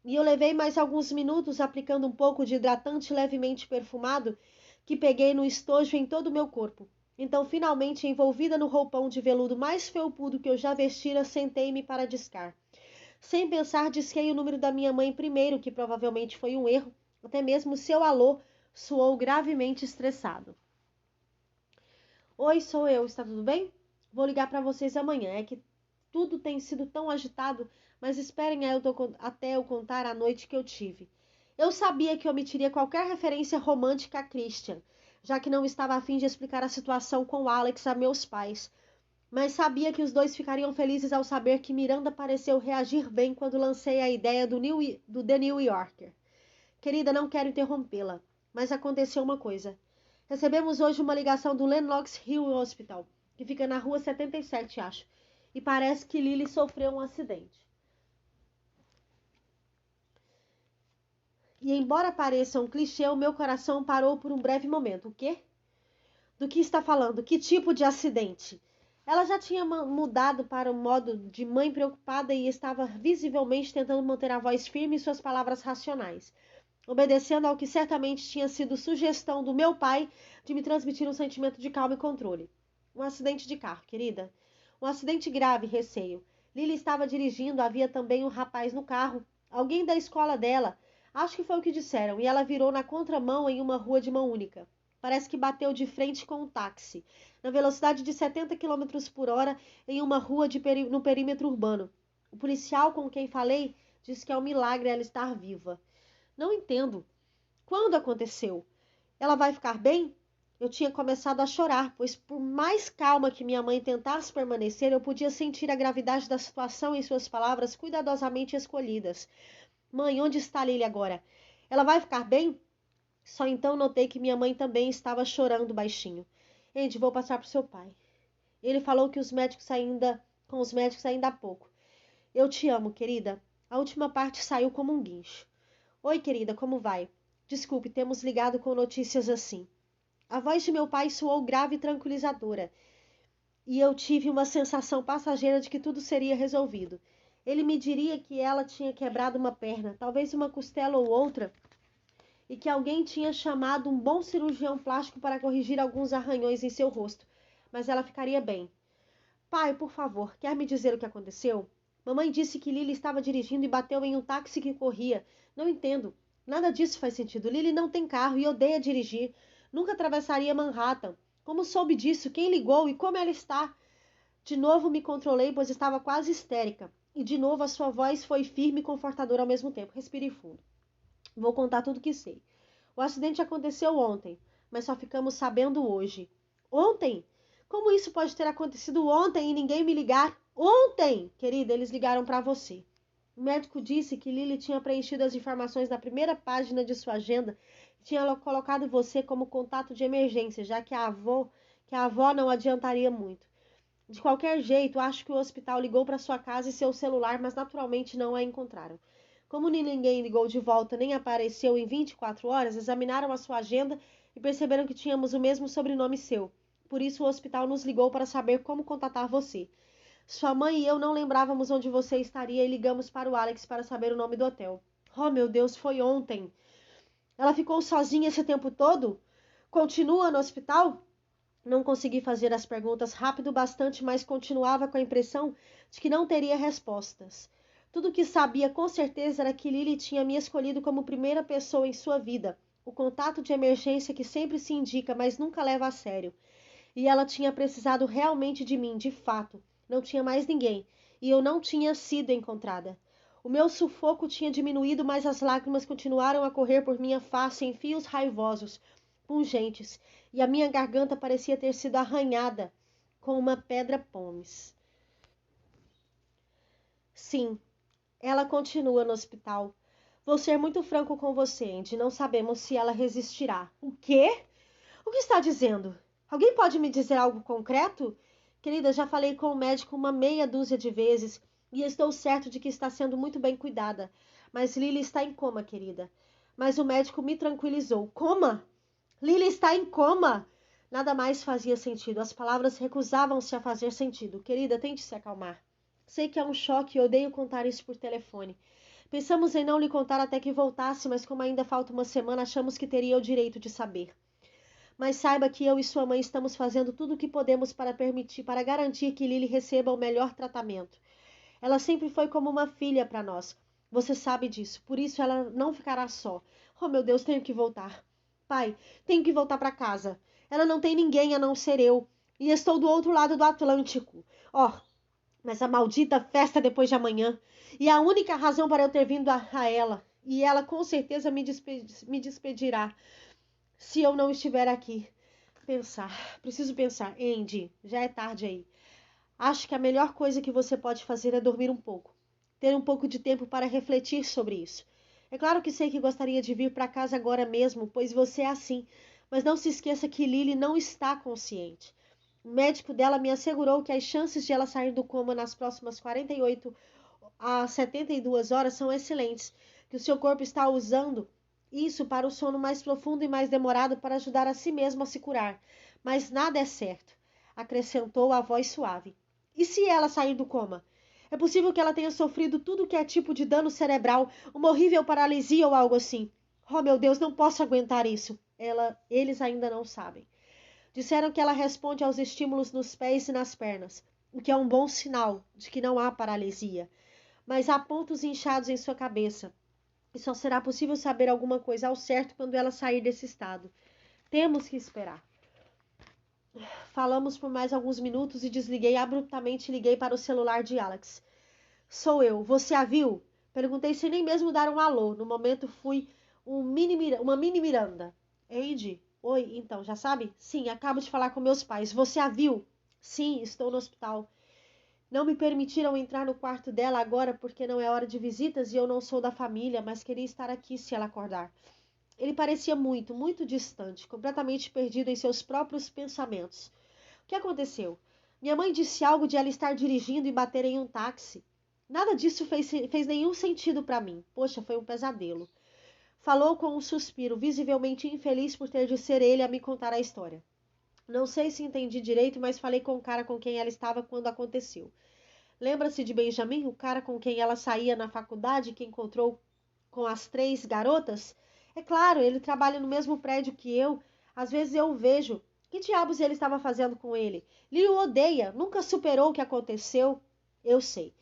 e eu levei mais alguns minutos aplicando um pouco de hidratante levemente perfumado que peguei no estojo em todo o meu corpo. Então, finalmente, envolvida no roupão de veludo mais felpudo que eu já vestira, sentei-me para discar. Sem pensar, disquei o número da minha mãe primeiro, que provavelmente foi um erro. Até mesmo seu alô soou gravemente estressado. Oi, sou eu, está tudo bem? Vou ligar para vocês amanhã. É que tudo tem sido tão agitado, mas esperem até eu contar a noite que eu tive. Eu sabia que omitiria qualquer referência romântica a Christian, já que não estava a fim de explicar a situação com Alex a meus pais. Mas sabia que os dois ficariam felizes ao saber que Miranda pareceu reagir bem quando lancei a ideia do The New Yorker. Querida, não quero interrompê-la, mas aconteceu uma coisa. Recebemos hoje uma ligação do Lenox Hill Hospital, que fica na rua 77, acho, e parece que Lily sofreu um acidente. E embora pareça um clichê, o meu coração parou por um breve momento. O quê? Do que está falando? Que tipo de acidente? Ela já tinha mudado para o modo de mãe preocupada e estava visivelmente tentando manter a voz firme e suas palavras racionais, obedecendo ao que certamente tinha sido sugestão do meu pai de me transmitir um sentimento de calma e controle. Um acidente de carro, querida. Um acidente grave, receio. Lily estava dirigindo, havia também um rapaz no carro, alguém da escola dela. Acho que foi o que disseram, e ela virou na contramão em uma rua de mão única. Parece que bateu de frente com um táxi, na velocidade de 70 km por hora, em uma rua no perímetro urbano. O policial com quem falei disse que é um milagre ela estar viva. Não entendo. Quando aconteceu? Ela vai ficar bem? Eu tinha começado a chorar, pois por mais calma que minha mãe tentasse permanecer, eu podia sentir a gravidade da situação em suas palavras cuidadosamente escolhidas. Mãe, onde está Lily agora? Ela vai ficar bem? Só então notei que minha mãe também estava chorando baixinho. Andy, vou passar para o seu pai. Ele falou que com os médicos ainda há pouco. Eu te amo, querida. A última parte saiu como um guincho. Oi, querida, como vai? Desculpe, temos ligado com notícias assim. A voz de meu pai soou grave e tranquilizadora, e eu tive uma sensação passageira de que tudo seria resolvido. Ele me diria que ela tinha quebrado uma perna, talvez uma costela ou outra, e que alguém tinha chamado um bom cirurgião plástico para corrigir alguns arranhões em seu rosto, mas ela ficaria bem. Pai, por favor, quer me dizer o que aconteceu? Mamãe disse que Lily estava dirigindo e bateu em um táxi que corria. Não entendo. Nada disso faz sentido. Lily não tem carro e odeia dirigir. Nunca atravessaria Manhattan. Como soube disso? Quem ligou e como ela está? De novo me controlei, pois estava quase histérica. E de novo a sua voz foi firme e confortadora ao mesmo tempo. Respire fundo. Vou contar tudo o que sei. O acidente aconteceu ontem, mas só ficamos sabendo hoje. Ontem? Como isso pode ter acontecido ontem e ninguém me ligar? Ontem, querida, eles ligaram para você. O médico disse que Lily tinha preenchido as informações na primeira página de sua agenda e tinha colocado você como contato de emergência, já que a avó não adiantaria muito. De qualquer jeito, acho que o hospital ligou para sua casa e seu celular, mas naturalmente não a encontraram. Como ninguém ligou de volta nem apareceu em 24 horas, examinaram a sua agenda e perceberam que tínhamos o mesmo sobrenome seu. Por isso o hospital nos ligou para saber como contatar você. Sua mãe e eu não lembrávamos onde você estaria e ligamos para o Alex para saber o nome do hotel. Oh, meu Deus, foi ontem. Ela ficou sozinha esse tempo todo? Continua no hospital? Não consegui fazer as perguntas rápido bastante, mas continuava com a impressão de que não teria respostas. Tudo o que sabia com certeza era que Lily tinha me escolhido como primeira pessoa em sua vida, o contato de emergência que sempre se indica, mas nunca leva a sério. E ela tinha precisado realmente de mim, de fato. Não tinha mais ninguém, e eu não tinha sido encontrada. O meu sufoco tinha diminuído, mas as lágrimas continuaram a correr por minha face em fios raivosos, pungentes, e a minha garganta parecia ter sido arranhada com uma pedra pómez. Sim, ela continua no hospital. Vou ser muito franco com você, Andy. Não sabemos se ela resistirá. O quê? O que está dizendo? Alguém pode me dizer algo concreto? Querida, já falei com o médico uma meia dúzia de vezes e estou certo de que está sendo muito bem cuidada. Mas Lily está em coma, querida. Mas o médico me tranquilizou. Coma? Lily está em coma! Nada mais fazia sentido. As palavras recusavam-se a fazer sentido. Querida, tente se acalmar. Sei que é um choque e odeio contar isso por telefone. Pensamos em não lhe contar até que voltasse, mas como ainda falta uma semana, achamos que teria o direito de saber. Mas saiba que eu e sua mãe estamos fazendo tudo o que podemos para garantir que Lily receba o melhor tratamento. Ela sempre foi como uma filha para nós. Você sabe disso. Por isso ela não ficará só. Oh, meu Deus, tenho que voltar. Pai, tenho que voltar para casa. Ela não tem ninguém a não ser eu. E estou do outro lado do Atlântico. Oh, mas a maldita festa depois de amanhã. E a única razão para eu ter vindo a ela. E ela com certeza me despedirá. Se eu não estiver aqui. Preciso pensar. Andy, já é tarde aí. Acho que a melhor coisa que você pode fazer é dormir um pouco. Ter um pouco de tempo para refletir sobre isso. É claro que sei que gostaria de vir para casa agora mesmo, pois você é assim. Mas não se esqueça que Lily não está consciente. O médico dela me assegurou que as chances de ela sair do coma nas próximas 48 a 72 horas são excelentes. Que o seu corpo está usando isso para o sono mais profundo e mais demorado para ajudar a si mesmo a se curar. Mas nada é certo, acrescentou a voz suave. E se ela sair do coma? É possível que ela tenha sofrido tudo que é tipo de dano cerebral, uma horrível paralisia ou algo assim. Oh, meu Deus, não posso aguentar isso. Eles ainda não sabem. Disseram que ela responde aos estímulos nos pés e nas pernas, o que é um bom sinal de que não há paralisia. Mas há pontos inchados em sua cabeça. E só será possível saber alguma coisa ao certo quando ela sair desse estado. Temos que esperar. Falamos por mais alguns minutos e desliguei abruptamente e liguei para o celular de Alex. Sou eu. Você a viu? Perguntei sem nem mesmo dar um alô. No momento fui uma mini Miranda. Andy? Oi, então, já sabe? Sim, acabo de falar com meus pais. Você a viu? Sim, estou no hospital. Não me permitiram entrar no quarto dela agora porque não é hora de visitas e eu não sou da família, mas queria estar aqui se ela acordar. Ele parecia muito, muito distante, completamente perdido em seus próprios pensamentos. O que aconteceu? Minha mãe disse algo de ela estar dirigindo e bater em um táxi. Nada disso fez nenhum sentido para mim. Poxa, foi um pesadelo. Falou com um suspiro, visivelmente infeliz por ter de ser ele a me contar a história. Não sei se entendi direito, mas falei com o cara com quem ela estava quando aconteceu. Lembra-se de Benjamin, o cara com quem ela saía na faculdade, que encontrou com as 3 garotas? É claro, ele trabalha no mesmo prédio que eu. Às vezes eu o vejo. Que diabos ele estava fazendo com ele? Lily o odeia, nunca superou o que aconteceu. Eu sei.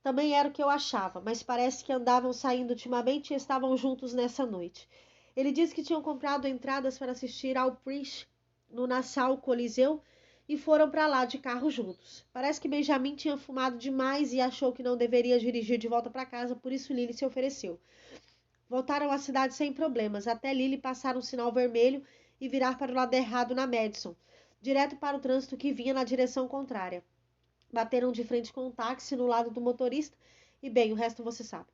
Também era o que eu achava, mas parece que andavam saindo ultimamente e estavam juntos nessa noite. Ele disse que tinham comprado entradas para assistir ao Priest no Nassau Coliseu e foram para lá de carro juntos. Parece que Benjamin tinha fumado demais e achou que não deveria dirigir de volta para casa, por isso Lily se ofereceu. Voltaram à cidade sem problemas, até Lily passar um sinal vermelho e virar para o lado errado na Madison, direto para o trânsito que vinha na direção contrária. Bateram de frente com um táxi no lado do motorista e, bem, o resto você sabe.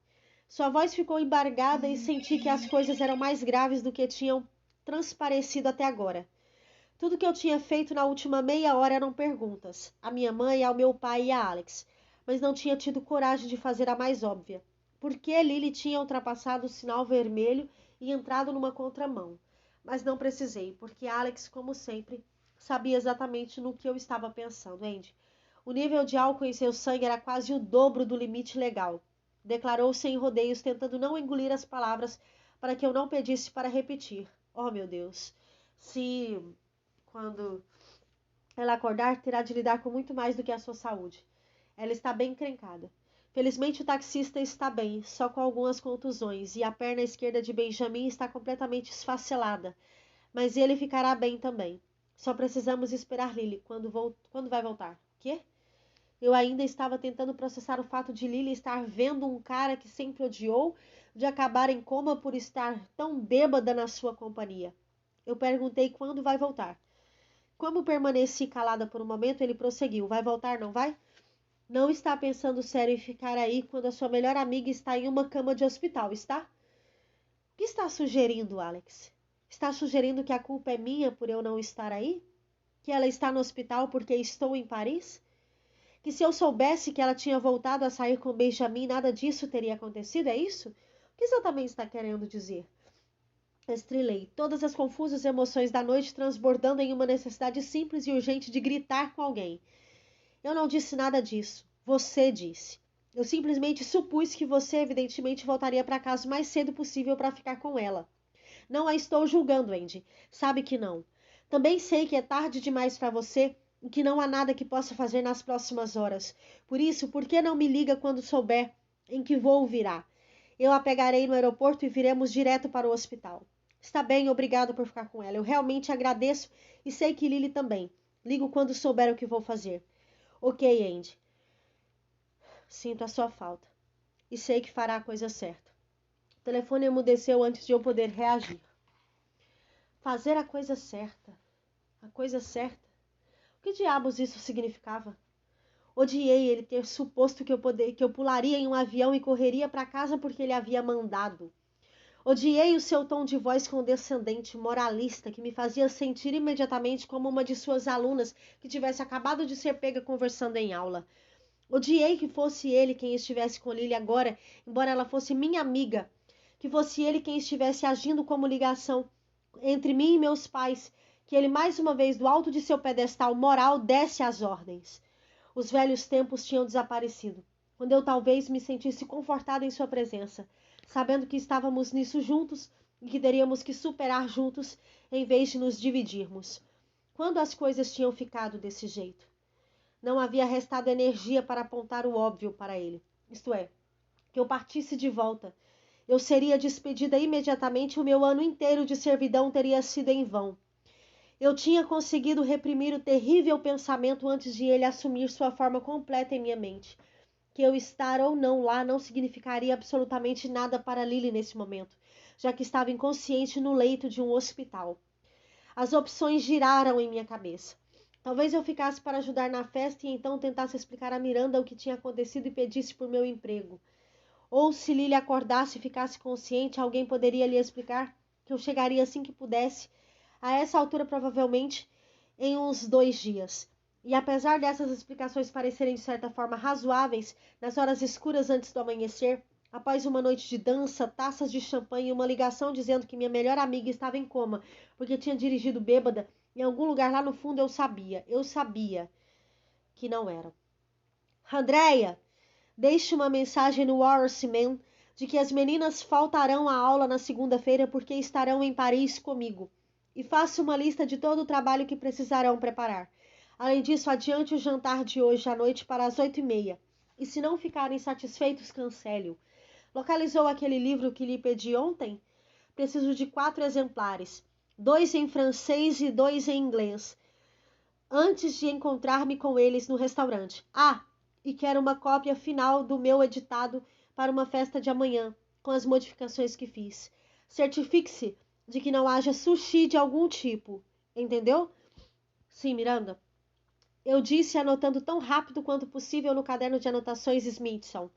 Sua voz ficou embargada e senti que as coisas eram mais graves do que tinham transparecido até agora. Tudo que eu tinha feito na última meia hora eram perguntas, à minha mãe, ao meu pai e a Alex, mas não tinha tido coragem de fazer a mais óbvia. Por que Lily tinha ultrapassado o sinal vermelho e entrado numa contramão? Mas não precisei, porque Alex, como sempre, sabia exatamente no que eu estava pensando. Andy, o nível de álcool em seu sangue era quase o dobro do limite legal. Declarou sem rodeios, tentando não engolir as palavras para que eu não pedisse para repetir. Oh, meu Deus. Se quando ela acordar, terá de lidar com muito mais do que a sua saúde. Ela está bem encrencada. Felizmente o taxista está bem, só com algumas contusões, e a perna esquerda de Benjamin está completamente esfacelada. Mas ele ficará bem também. Só precisamos esperar Lily. Quando vai voltar? Quê? Eu ainda estava tentando processar o fato de Lily estar vendo um cara que sempre odiou, de acabar em coma por estar tão bêbada na sua companhia. Eu perguntei quando vai voltar. Como permaneci calada por um momento, ele prosseguiu. Vai voltar, não vai? Não está pensando sério em ficar aí quando a sua melhor amiga está em uma cama de hospital, está? O que está sugerindo, Alex? Está sugerindo que a culpa é minha por eu não estar aí? Que ela está no hospital porque estou em Paris? Que se eu soubesse que ela tinha voltado a sair com Benjamin, nada disso teria acontecido, é isso? O que exatamente está querendo dizer? Estrilei, todas as confusas emoções da noite transbordando em uma necessidade simples e urgente de gritar com alguém. Eu não disse nada disso. Você disse. Eu simplesmente supus que você evidentemente voltaria para casa o mais cedo possível para ficar com ela. Não a estou julgando, Andy. Sabe que não. Também sei que é tarde demais para você e que não há nada que possa fazer nas próximas horas. Por isso, por que não me liga quando souber em que voo virá? Eu a pegarei no aeroporto e viremos direto para o hospital. Está bem, obrigado por ficar com ela. Eu realmente agradeço e sei que Lily também. Ligo quando souber o que vou fazer. Ok, Andy. Sinto a sua falta. E sei que fará a coisa certa. O telefone emudeceu antes de eu poder reagir. Fazer a coisa certa. A coisa certa. O que diabos isso significava? Odiei ele ter suposto que eu pularia em um avião e correria para casa porque ele havia mandado. Odiei o seu tom de voz condescendente, moralista, que me fazia sentir imediatamente como uma de suas alunas que tivesse acabado de ser pega conversando em aula. Odiei que fosse ele quem estivesse com Lily agora, embora ela fosse minha amiga. Que fosse ele quem estivesse agindo como ligação entre mim e meus pais. Que ele, mais uma vez, do alto de seu pedestal moral, desse as ordens. Os velhos tempos tinham desaparecido, quando eu talvez me sentisse confortada em sua presença, sabendo que estávamos nisso juntos e que teríamos que superar juntos em vez de nos dividirmos. Quando as coisas tinham ficado desse jeito? Não havia restado energia para apontar o óbvio para ele. Isto é, que eu partisse de volta. Eu seria despedida imediatamente e o meu ano inteiro de servidão teria sido em vão. Eu tinha conseguido reprimir o terrível pensamento antes de ele assumir sua forma completa em minha mente. Que eu estar ou não lá não significaria absolutamente nada para Lily nesse momento, já que estava inconsciente no leito de um hospital. As opções giraram em minha cabeça. Talvez eu ficasse para ajudar na festa e então tentasse explicar a Miranda o que tinha acontecido e pedisse por meu emprego. Ou se Lily acordasse e ficasse consciente, alguém poderia lhe explicar que eu chegaria assim que pudesse, a essa altura provavelmente em uns 2 dias. E apesar dessas explicações parecerem de certa forma razoáveis, nas horas escuras antes do amanhecer, após uma noite de dança, taças de champanhe e uma ligação dizendo que minha melhor amiga estava em coma porque tinha dirigido bêbada, em algum lugar lá no fundo eu sabia que não era. Andréia, deixe uma mensagem no Warrisman de que as meninas faltarão à aula na segunda-feira porque estarão em Paris comigo. E faça uma lista de todo o trabalho que precisarão preparar. Além disso, adiante o jantar de hoje à noite para as 8h30. E se não ficarem satisfeitos, cancele-o. Localizou aquele livro que lhe pedi ontem? Preciso de 4 exemplares. 2 em francês e 2 em inglês. Antes de encontrar-me com eles no restaurante. E quero uma cópia final do meu editado para uma festa de amanhã, com as modificações que fiz. Certifique-se de que não haja sushi de algum tipo. Entendeu? Sim, Miranda. Eu disse, anotando tão rápido quanto possível no caderno de anotações Smithson,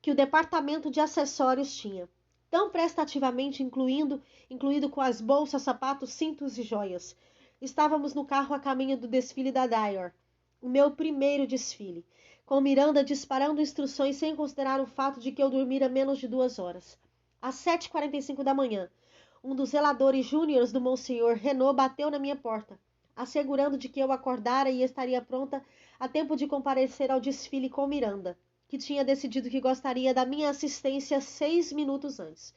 que o departamento de acessórios tinha, tão prestativamente incluído com as bolsas, sapatos, cintos e joias. Estávamos no carro a caminho do desfile da Dior, o meu primeiro desfile, com Miranda disparando instruções sem considerar o fato de que eu dormira menos de 2 horas. Às 7h45 da manhã, um dos zeladores júniores do Monsenhor Renault bateu na minha porta, assegurando de que eu acordara e estaria pronta a tempo de comparecer ao desfile com Miranda, que tinha decidido que gostaria da minha assistência 6 minutos antes.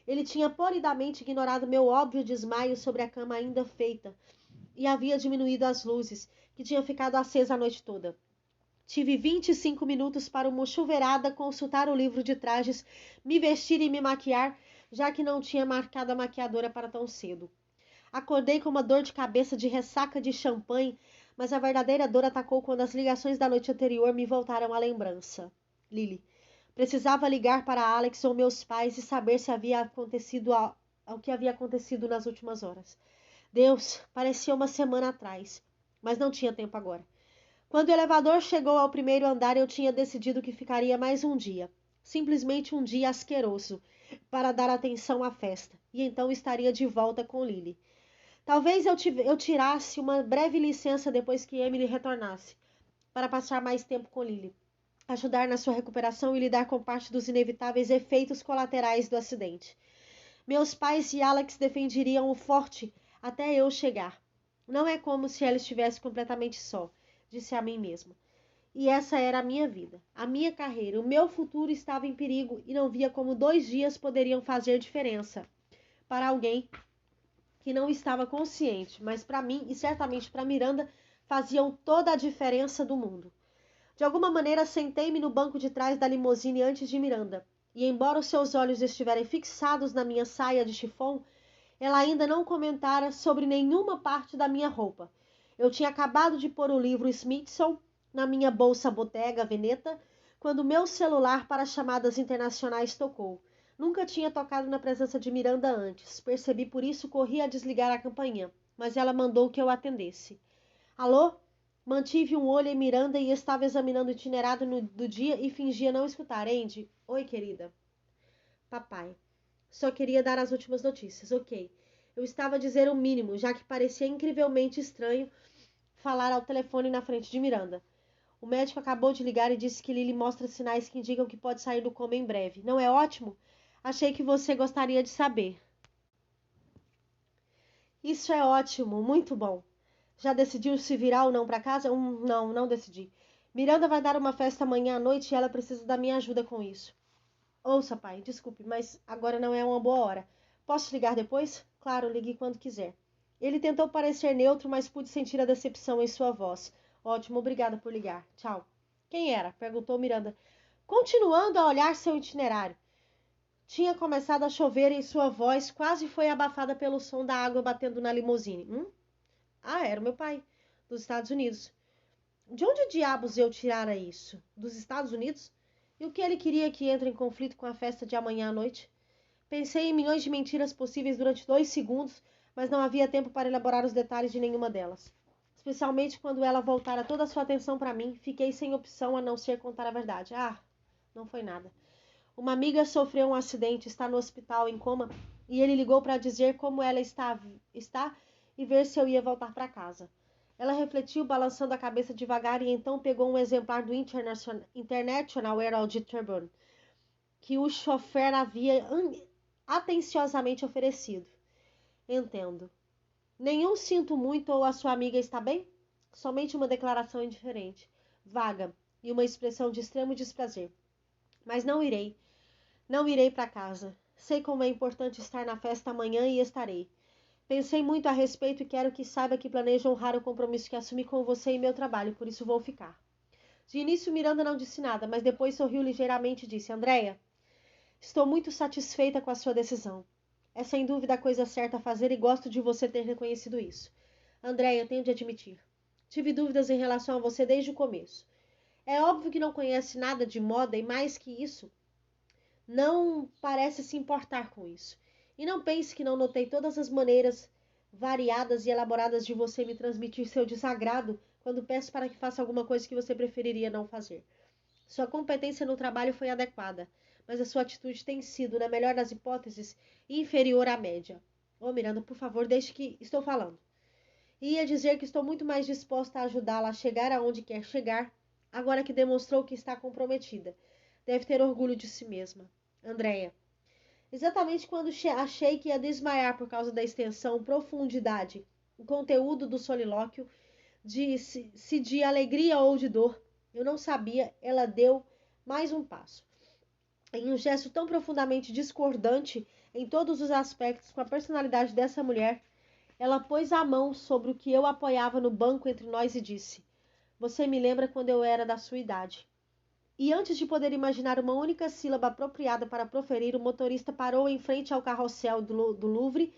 Ele tinha polidamente ignorado meu óbvio desmaio sobre a cama ainda feita e havia diminuído as luzes, que tinham ficado acesas a noite toda. Tive 25 minutos para uma chuveirada, consultar o livro de trajes, me vestir e me maquiar, já que não tinha marcado a maquiadora para tão cedo. Acordei com uma dor de cabeça de ressaca de champanhe, mas a verdadeira dor atacou quando as ligações da noite anterior me voltaram à lembrança. Lily. Precisava ligar para Alex ou meus pais e saber se havia acontecido o que havia acontecido nas últimas horas. Deus, parecia uma semana atrás, mas não tinha tempo agora. Quando o elevador chegou ao primeiro andar, eu tinha decidido que ficaria mais um dia. Simplesmente um dia asqueroso, para dar atenção à festa, e então estaria de volta com Lily. Talvez eu tirasse uma breve licença depois que Emily retornasse, para passar mais tempo com Lily, ajudar na sua recuperação e lidar com parte dos inevitáveis efeitos colaterais do acidente. Meus pais e Alex defenderiam o forte até eu chegar. Não é como se ela estivesse completamente só, disse a mim mesma. E essa era a minha vida, a minha carreira, o meu futuro estava em perigo e não via como 2 dias poderiam fazer diferença para alguém que não estava consciente, mas para mim e certamente para Miranda faziam toda a diferença do mundo. De alguma maneira sentei-me no banco de trás da limusine antes de Miranda, e embora os seus olhos estiverem fixados na minha saia de chifão, ela ainda não comentara sobre nenhuma parte da minha roupa. Eu tinha acabado de pôr o livro Smithson na minha bolsa Bottega Veneta quando meu celular para chamadas internacionais tocou. Nunca tinha tocado na presença de Miranda antes. Percebi, por isso corri a desligar a campainha, mas ela mandou que eu atendesse. Alô? Mantive um olho em Miranda e estava examinando o itinerário do dia e fingia não escutar. Andy? Oi, querida. Papai. Só queria dar as últimas notícias. Ok. Eu estava a dizer o mínimo, já que parecia incrivelmente estranho falar ao telefone na frente de Miranda. O médico acabou de ligar e disse que Lily mostra sinais que indicam que pode sair do coma em breve. Não é ótimo? Achei que você gostaria de saber. Isso é ótimo, muito bom. Já decidiu se virar ou não para casa? Não decidi. Miranda vai dar uma festa amanhã à noite e ela precisa da minha ajuda com isso. Ouça, pai, desculpe, mas agora não é uma boa hora. Posso ligar depois? Claro, ligue quando quiser. Ele tentou parecer neutro, mas pude sentir a decepção em sua voz. Ótimo, obrigada por ligar. Tchau. Quem era? Perguntou Miranda, continuando a olhar seu itinerário. Tinha começado a chover e sua voz quase foi abafada pelo som da água batendo na limusine. Era o meu pai, dos Estados Unidos. De onde diabos eu tirara isso? Dos Estados Unidos? E o que ele queria que entre em conflito com a festa de amanhã à noite? Pensei em milhões de mentiras possíveis durante 2 segundos, mas não havia tempo para elaborar os detalhes de nenhuma delas. Especialmente quando ela voltara toda a sua atenção para mim, fiquei sem opção a não ser contar a verdade. Não foi nada. Uma amiga sofreu um acidente, está no hospital em coma, e ele ligou para dizer como ela está e ver se eu ia voltar para casa. Ela refletiu, balançando a cabeça devagar, e então pegou um exemplar do International Herald Tribune, que o chofer havia atenciosamente oferecido. Entendo. Nenhum sinto muito ou a sua amiga está bem? Somente uma declaração indiferente, vaga, e uma expressão de extremo desprazer. Mas não irei. Não irei para casa. Sei como é importante estar na festa amanhã e estarei. Pensei muito a respeito e quero que saiba que planejo honrar o compromisso que assumi com você e meu trabalho, por isso vou ficar. De início, Miranda não disse nada, mas depois sorriu ligeiramente e disse: Andréia, estou muito satisfeita com a sua decisão. É sem dúvida a coisa certa a fazer e gosto de você ter reconhecido isso. Andréia, tenho de admitir. Tive dúvidas em relação a você desde o começo. É óbvio que não conhece nada de moda e mais que isso, não parece se importar com isso. E não pense que não notei todas as maneiras variadas e elaboradas de você me transmitir seu desagrado quando peço para que faça alguma coisa que você preferiria não fazer. Sua competência no trabalho foi adequada, mas a sua atitude tem sido, na melhor das hipóteses, inferior à média. Miranda, por favor, deixe que estou falando. E ia dizer que estou muito mais disposta a ajudá-la a chegar aonde quer chegar, agora que demonstrou que está comprometida. Deve ter orgulho de si mesma. Andréia. Exatamente quando achei que ia desmaiar por causa da extensão, profundidade, o conteúdo do solilóquio, se de alegria ou de dor, eu não sabia, ela deu mais um passo. Em um gesto tão profundamente discordante em todos os aspectos com a personalidade dessa mulher, ela pôs a mão sobre o que eu apoiava no banco entre nós e disse: Você me lembra quando eu era da sua idade. E antes de poder imaginar uma única sílaba apropriada para proferir, o motorista parou em frente ao carrossel do Louvre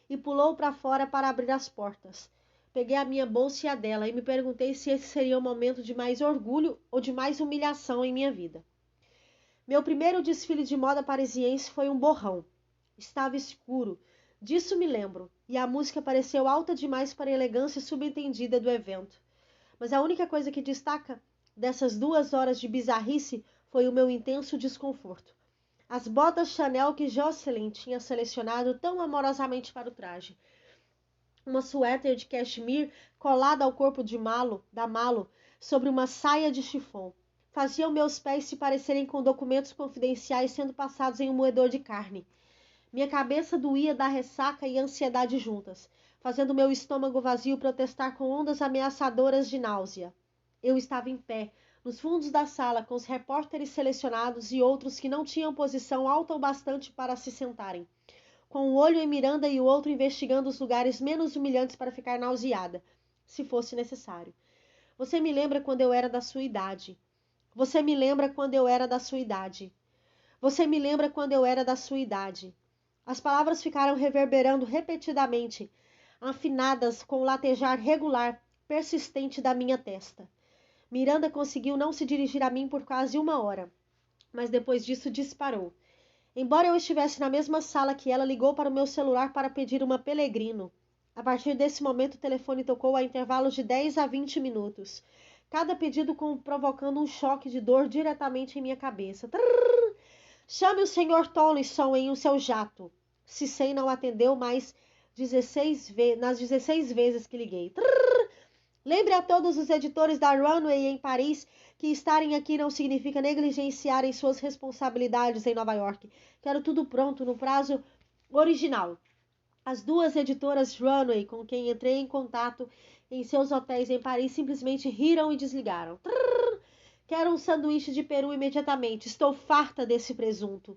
e pulou para fora para abrir as portas. Peguei a minha bolsa e a dela e me perguntei se esse seria o momento de mais orgulho ou de mais humilhação em minha vida. Meu primeiro desfile de moda parisiense foi um borrão. Estava escuro, disso me lembro, e a música pareceu alta demais para a elegância subentendida do evento. Mas a única coisa que destaca dessas 2 horas de bizarrice foi o meu intenso desconforto. As botas Chanel que Jocelyn tinha selecionado tão amorosamente para o traje. Uma suéter de cashmere colada ao corpo da malo sobre uma saia de chifon. Faziam meus pés se parecerem com documentos confidenciais sendo passados em um moedor de carne. Minha cabeça doía da ressaca e ansiedade juntas, fazendo meu estômago vazio protestar com ondas ameaçadoras de náusea. Eu estava em pé, nos fundos da sala, com os repórteres selecionados e outros que não tinham posição alta o bastante para se sentarem, com um olho em Miranda e o outro investigando os lugares menos humilhantes para ficar nauseada, se fosse necessário. Você me lembra quando eu era da sua idade. Você me lembra quando eu era da sua idade. Você me lembra quando eu era da sua idade. As palavras ficaram reverberando repetidamente, afinadas com o latejar regular, persistente da minha testa. Miranda conseguiu não se dirigir a mim por quase 1 hora, mas depois disso disparou. Embora eu estivesse na mesma sala que ela, ligou para o meu celular para pedir uma Pellegrino. A partir desse momento, o telefone tocou a intervalos de 10 a 20 minutos. Cada pedido provocando um choque de dor diretamente em minha cabeça. Trrr! Chame o Sr. Tomlinson em o seu jato. Cissei não atendeu mais nas 16 vezes que liguei. Trrr! Lembre a todos os editores da Runway em Paris que estarem aqui não significa negligenciarem suas responsabilidades em Nova York. Quero tudo pronto no prazo original. As 2 editoras Runway com quem entrei em contato em seus hotéis em Paris simplesmente riram e desligaram. Trrr! Quero um sanduíche de peru imediatamente. Estou farta desse presunto.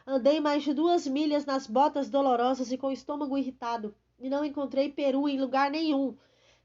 Andei mais de 2 milhas nas botas dolorosas e com o estômago irritado e não encontrei peru em lugar nenhum.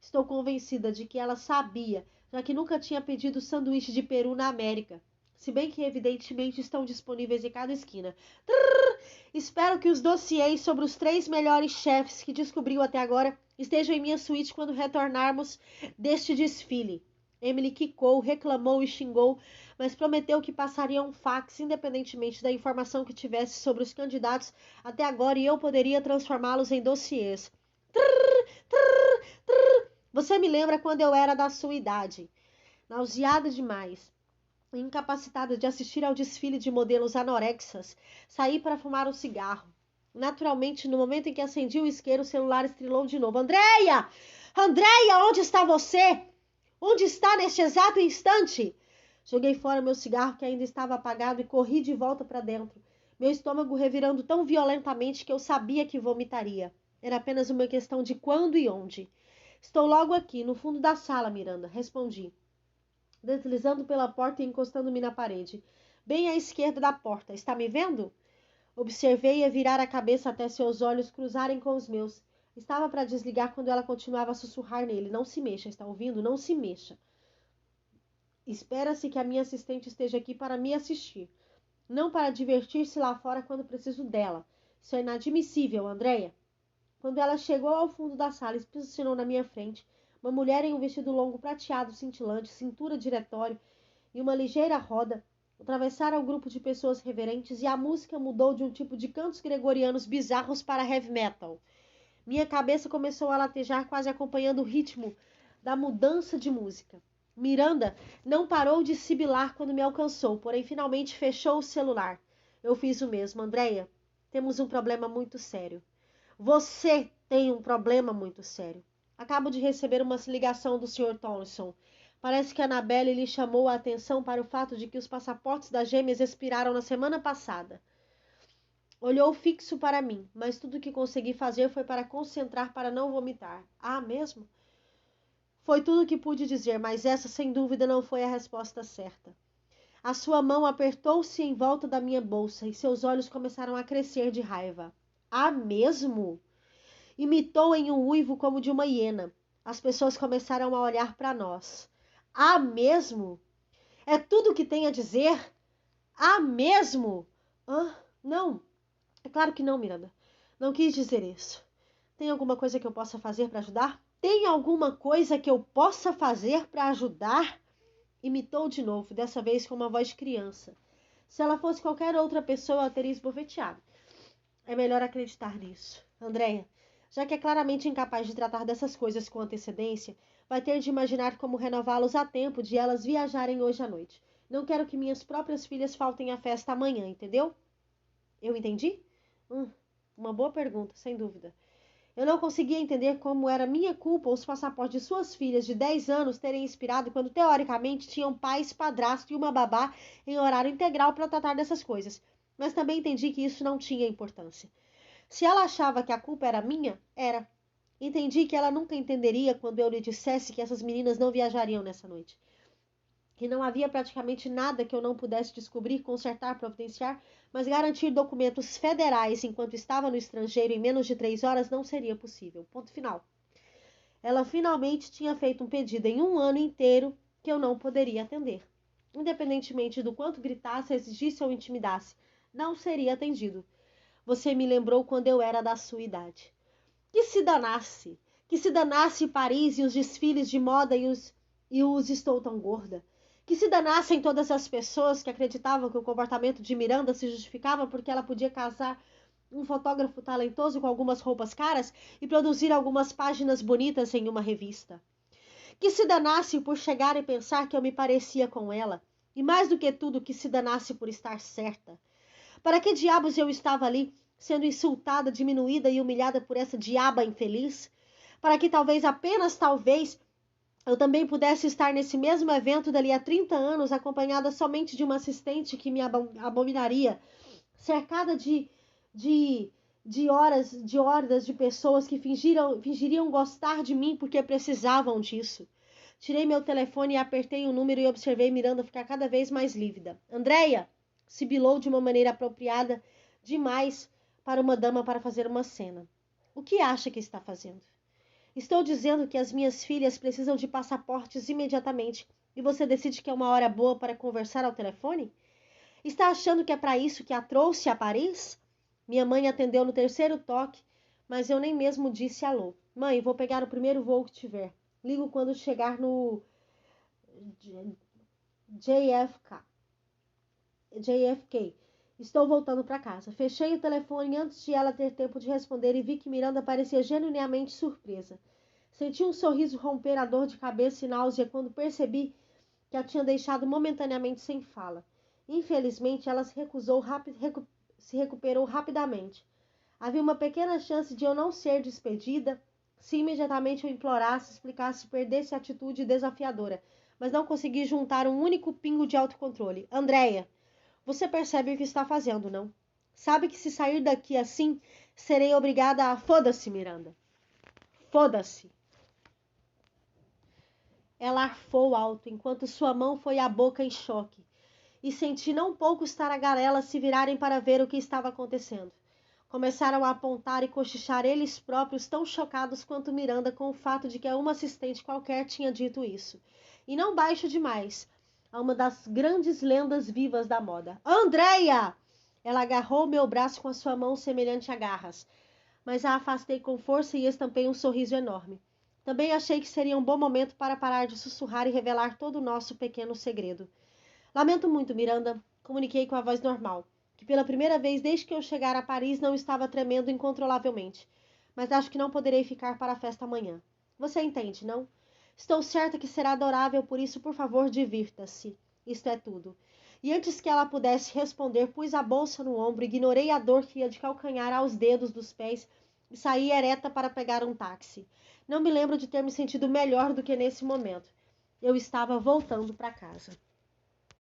Estou convencida de que ela sabia, já que nunca tinha pedido sanduíche de peru na América. Se bem que evidentemente estão disponíveis em cada esquina. Trrr! Espero que os dossiês sobre os 3 melhores chefes que descobriu até agora estejam em minha suíte quando retornarmos deste desfile. Emily quicou, reclamou e xingou, mas prometeu que passaria um fax, independentemente da informação que tivesse sobre os candidatos até agora, e eu poderia transformá-los em dossiês. Trrr, trrr, trrr. Você me lembra quando eu era da sua idade. Nauseada demais, incapacitada de assistir ao desfile de modelos anorexas, saí para fumar um cigarro. Naturalmente, no momento em que acendi o isqueiro, o celular estrilou de novo. Andréia! Andréia, onde está você? Onde está neste exato instante? Joguei fora meu cigarro que ainda estava apagado e corri de volta para dentro, meu estômago revirando tão violentamente que eu sabia que vomitaria. Era apenas uma questão de quando e onde. Estou logo aqui, no fundo da sala, Miranda, respondi, deslizando pela porta e encostando-me na parede. Bem à esquerda da porta. Está me vendo? Observei-a virar a cabeça até seus olhos cruzarem com os meus. Estava para desligar quando ela continuava a sussurrar nele. Não se mexa, está ouvindo? Não se mexa. Espera-se que a minha assistente esteja aqui para me assistir. Não para divertir-se lá fora quando preciso dela. Isso é inadmissível, Andréia. Quando ela chegou ao fundo da sala e posicionou na minha frente, uma mulher em um vestido longo prateado cintilante, cintura diretório e uma ligeira roda, atravessaram o grupo de pessoas reverentes e a música mudou de um tipo de cantos gregorianos bizarros para heavy metal. Minha cabeça começou a latejar, quase acompanhando o ritmo da mudança de música. Miranda não parou de sibilar quando me alcançou, porém finalmente fechou o celular. Eu fiz o mesmo. Andréia, temos um problema muito sério. Você tem um problema muito sério. Acabo de receber uma ligação do Sr. Thomson. Parece que a Annabelle lhe chamou a atenção para o fato de que os passaportes das gêmeas expiraram na semana passada. Olhou fixo para mim, mas tudo o que consegui fazer foi para concentrar para não vomitar. Ah, mesmo? Foi tudo o que pude dizer, mas essa sem dúvida não foi a resposta certa. A sua mão apertou-se em volta da minha bolsa e seus olhos começaram a crescer de raiva. Ah, mesmo? Imitou em um uivo como de uma hiena. As pessoas começaram a olhar para nós. Ah, mesmo? É tudo o que tem a dizer? Ah, mesmo? Não. É claro que não, Miranda. Não quis dizer isso. Tem alguma coisa que eu possa fazer para ajudar? Tem alguma coisa que eu possa fazer para ajudar? Imitou de novo, dessa vez com uma voz de criança. Se ela fosse qualquer outra pessoa, ela teria esbofeteado. É melhor acreditar nisso. Andréia, já que é claramente incapaz de tratar dessas coisas com antecedência, vai ter de imaginar como renová-los a tempo de elas viajarem hoje à noite. Não quero que minhas próprias filhas faltem à festa amanhã, entendeu? Eu entendi? Uma boa pergunta, sem dúvida. Eu não conseguia entender como era minha culpa os passaportes de suas filhas de 10 anos terem expirado quando, teoricamente, tinham pais, padrasto e uma babá em horário integral para tratar dessas coisas. Mas também entendi que isso não tinha importância. Se ela achava que a culpa era minha, era. Entendi que ela nunca entenderia quando eu lhe dissesse que essas meninas não viajariam nessa noite. Que não havia praticamente nada que eu não pudesse descobrir, consertar, providenciar, mas garantir documentos federais enquanto estava no estrangeiro em menos de 3 horas não seria possível. Ponto final. Ela finalmente tinha feito um pedido em um ano inteiro que eu não poderia atender. Independentemente do quanto gritasse, exigisse ou intimidasse, não seria atendido. Você me lembrou quando eu era da sua idade. Que se danasse! Que se danasse Paris e os desfiles de moda e os Estou Tão Gorda. Que se danassem todas as pessoas que acreditavam que o comportamento de Miranda se justificava porque ela podia casar um fotógrafo talentoso com algumas roupas caras e produzir algumas páginas bonitas em uma revista. Que se danasse por chegar e pensar que eu me parecia com ela. E mais do que tudo, que se danasse por estar certa. Para que diabos eu estava ali, sendo insultada, diminuída e humilhada por essa diaba infeliz? Para que talvez, apenas talvez, eu também pudesse estar nesse mesmo evento dali a 30 anos, acompanhada somente de uma assistente que me abominaria, cercada de hordas de pessoas que fingiriam gostar de mim porque precisavam disso. Tirei meu telefone e apertei o número e observei Miranda ficar cada vez mais lívida. Andréia! Sibilou de uma maneira apropriada demais para uma dama para fazer uma cena. O que acha que está fazendo? Estou dizendo que as minhas filhas precisam de passaportes imediatamente e você decide que é uma hora boa para conversar ao telefone? Está achando que é para isso que a trouxe a Paris? Minha mãe atendeu no terceiro toque, mas eu nem mesmo disse alô. Mãe, vou pegar o primeiro voo que tiver. Ligo quando chegar no JFK. Estou voltando para casa. Fechei o telefone antes de ela ter tempo de responder e vi que Miranda parecia genuinamente surpresa. Senti um sorriso romper a dor de cabeça e náusea quando percebi que a tinha deixado momentaneamente sem fala. Infelizmente, ela se recuperou rapidamente. Havia uma pequena chance de eu não ser despedida se imediatamente eu implorasse, explicasse, perdesse a atitude desafiadora. Mas não consegui juntar um único pingo de autocontrole. Andréia, você percebe o que está fazendo, não? Sabe que se sair daqui assim, serei obrigada a... Foda-se, Miranda. Foda-se. Ela arfou alto, enquanto sua mão foi à boca em choque. E senti não pouco os tagarelas se virarem para ver o que estava acontecendo. Começaram a apontar e cochichar eles próprios tão chocados quanto Miranda com o fato de que uma assistente qualquer tinha dito isso. E não baixo demais, a uma das grandes lendas vivas da moda. Andréia! Ela agarrou meu braço com a sua mão semelhante a garras, mas a afastei com força e estampei um sorriso enorme. Também achei que seria um bom momento para parar de sussurrar e revelar todo o nosso pequeno segredo. Lamento muito, Miranda, comuniquei com a voz normal, que pela primeira vez desde que eu chegar a Paris não estava tremendo incontrolavelmente. Mas acho que não poderei ficar para a festa amanhã. Você entende, não? Estou certa que será adorável, por isso, por favor, divirta-se. Isto é tudo. E antes que ela pudesse responder, pus a bolsa no ombro, ignorei a dor que ia de calcanhar aos dedos dos pés e saí ereta para pegar um táxi. Não me lembro de ter me sentido melhor do que nesse momento. Eu estava voltando para casa.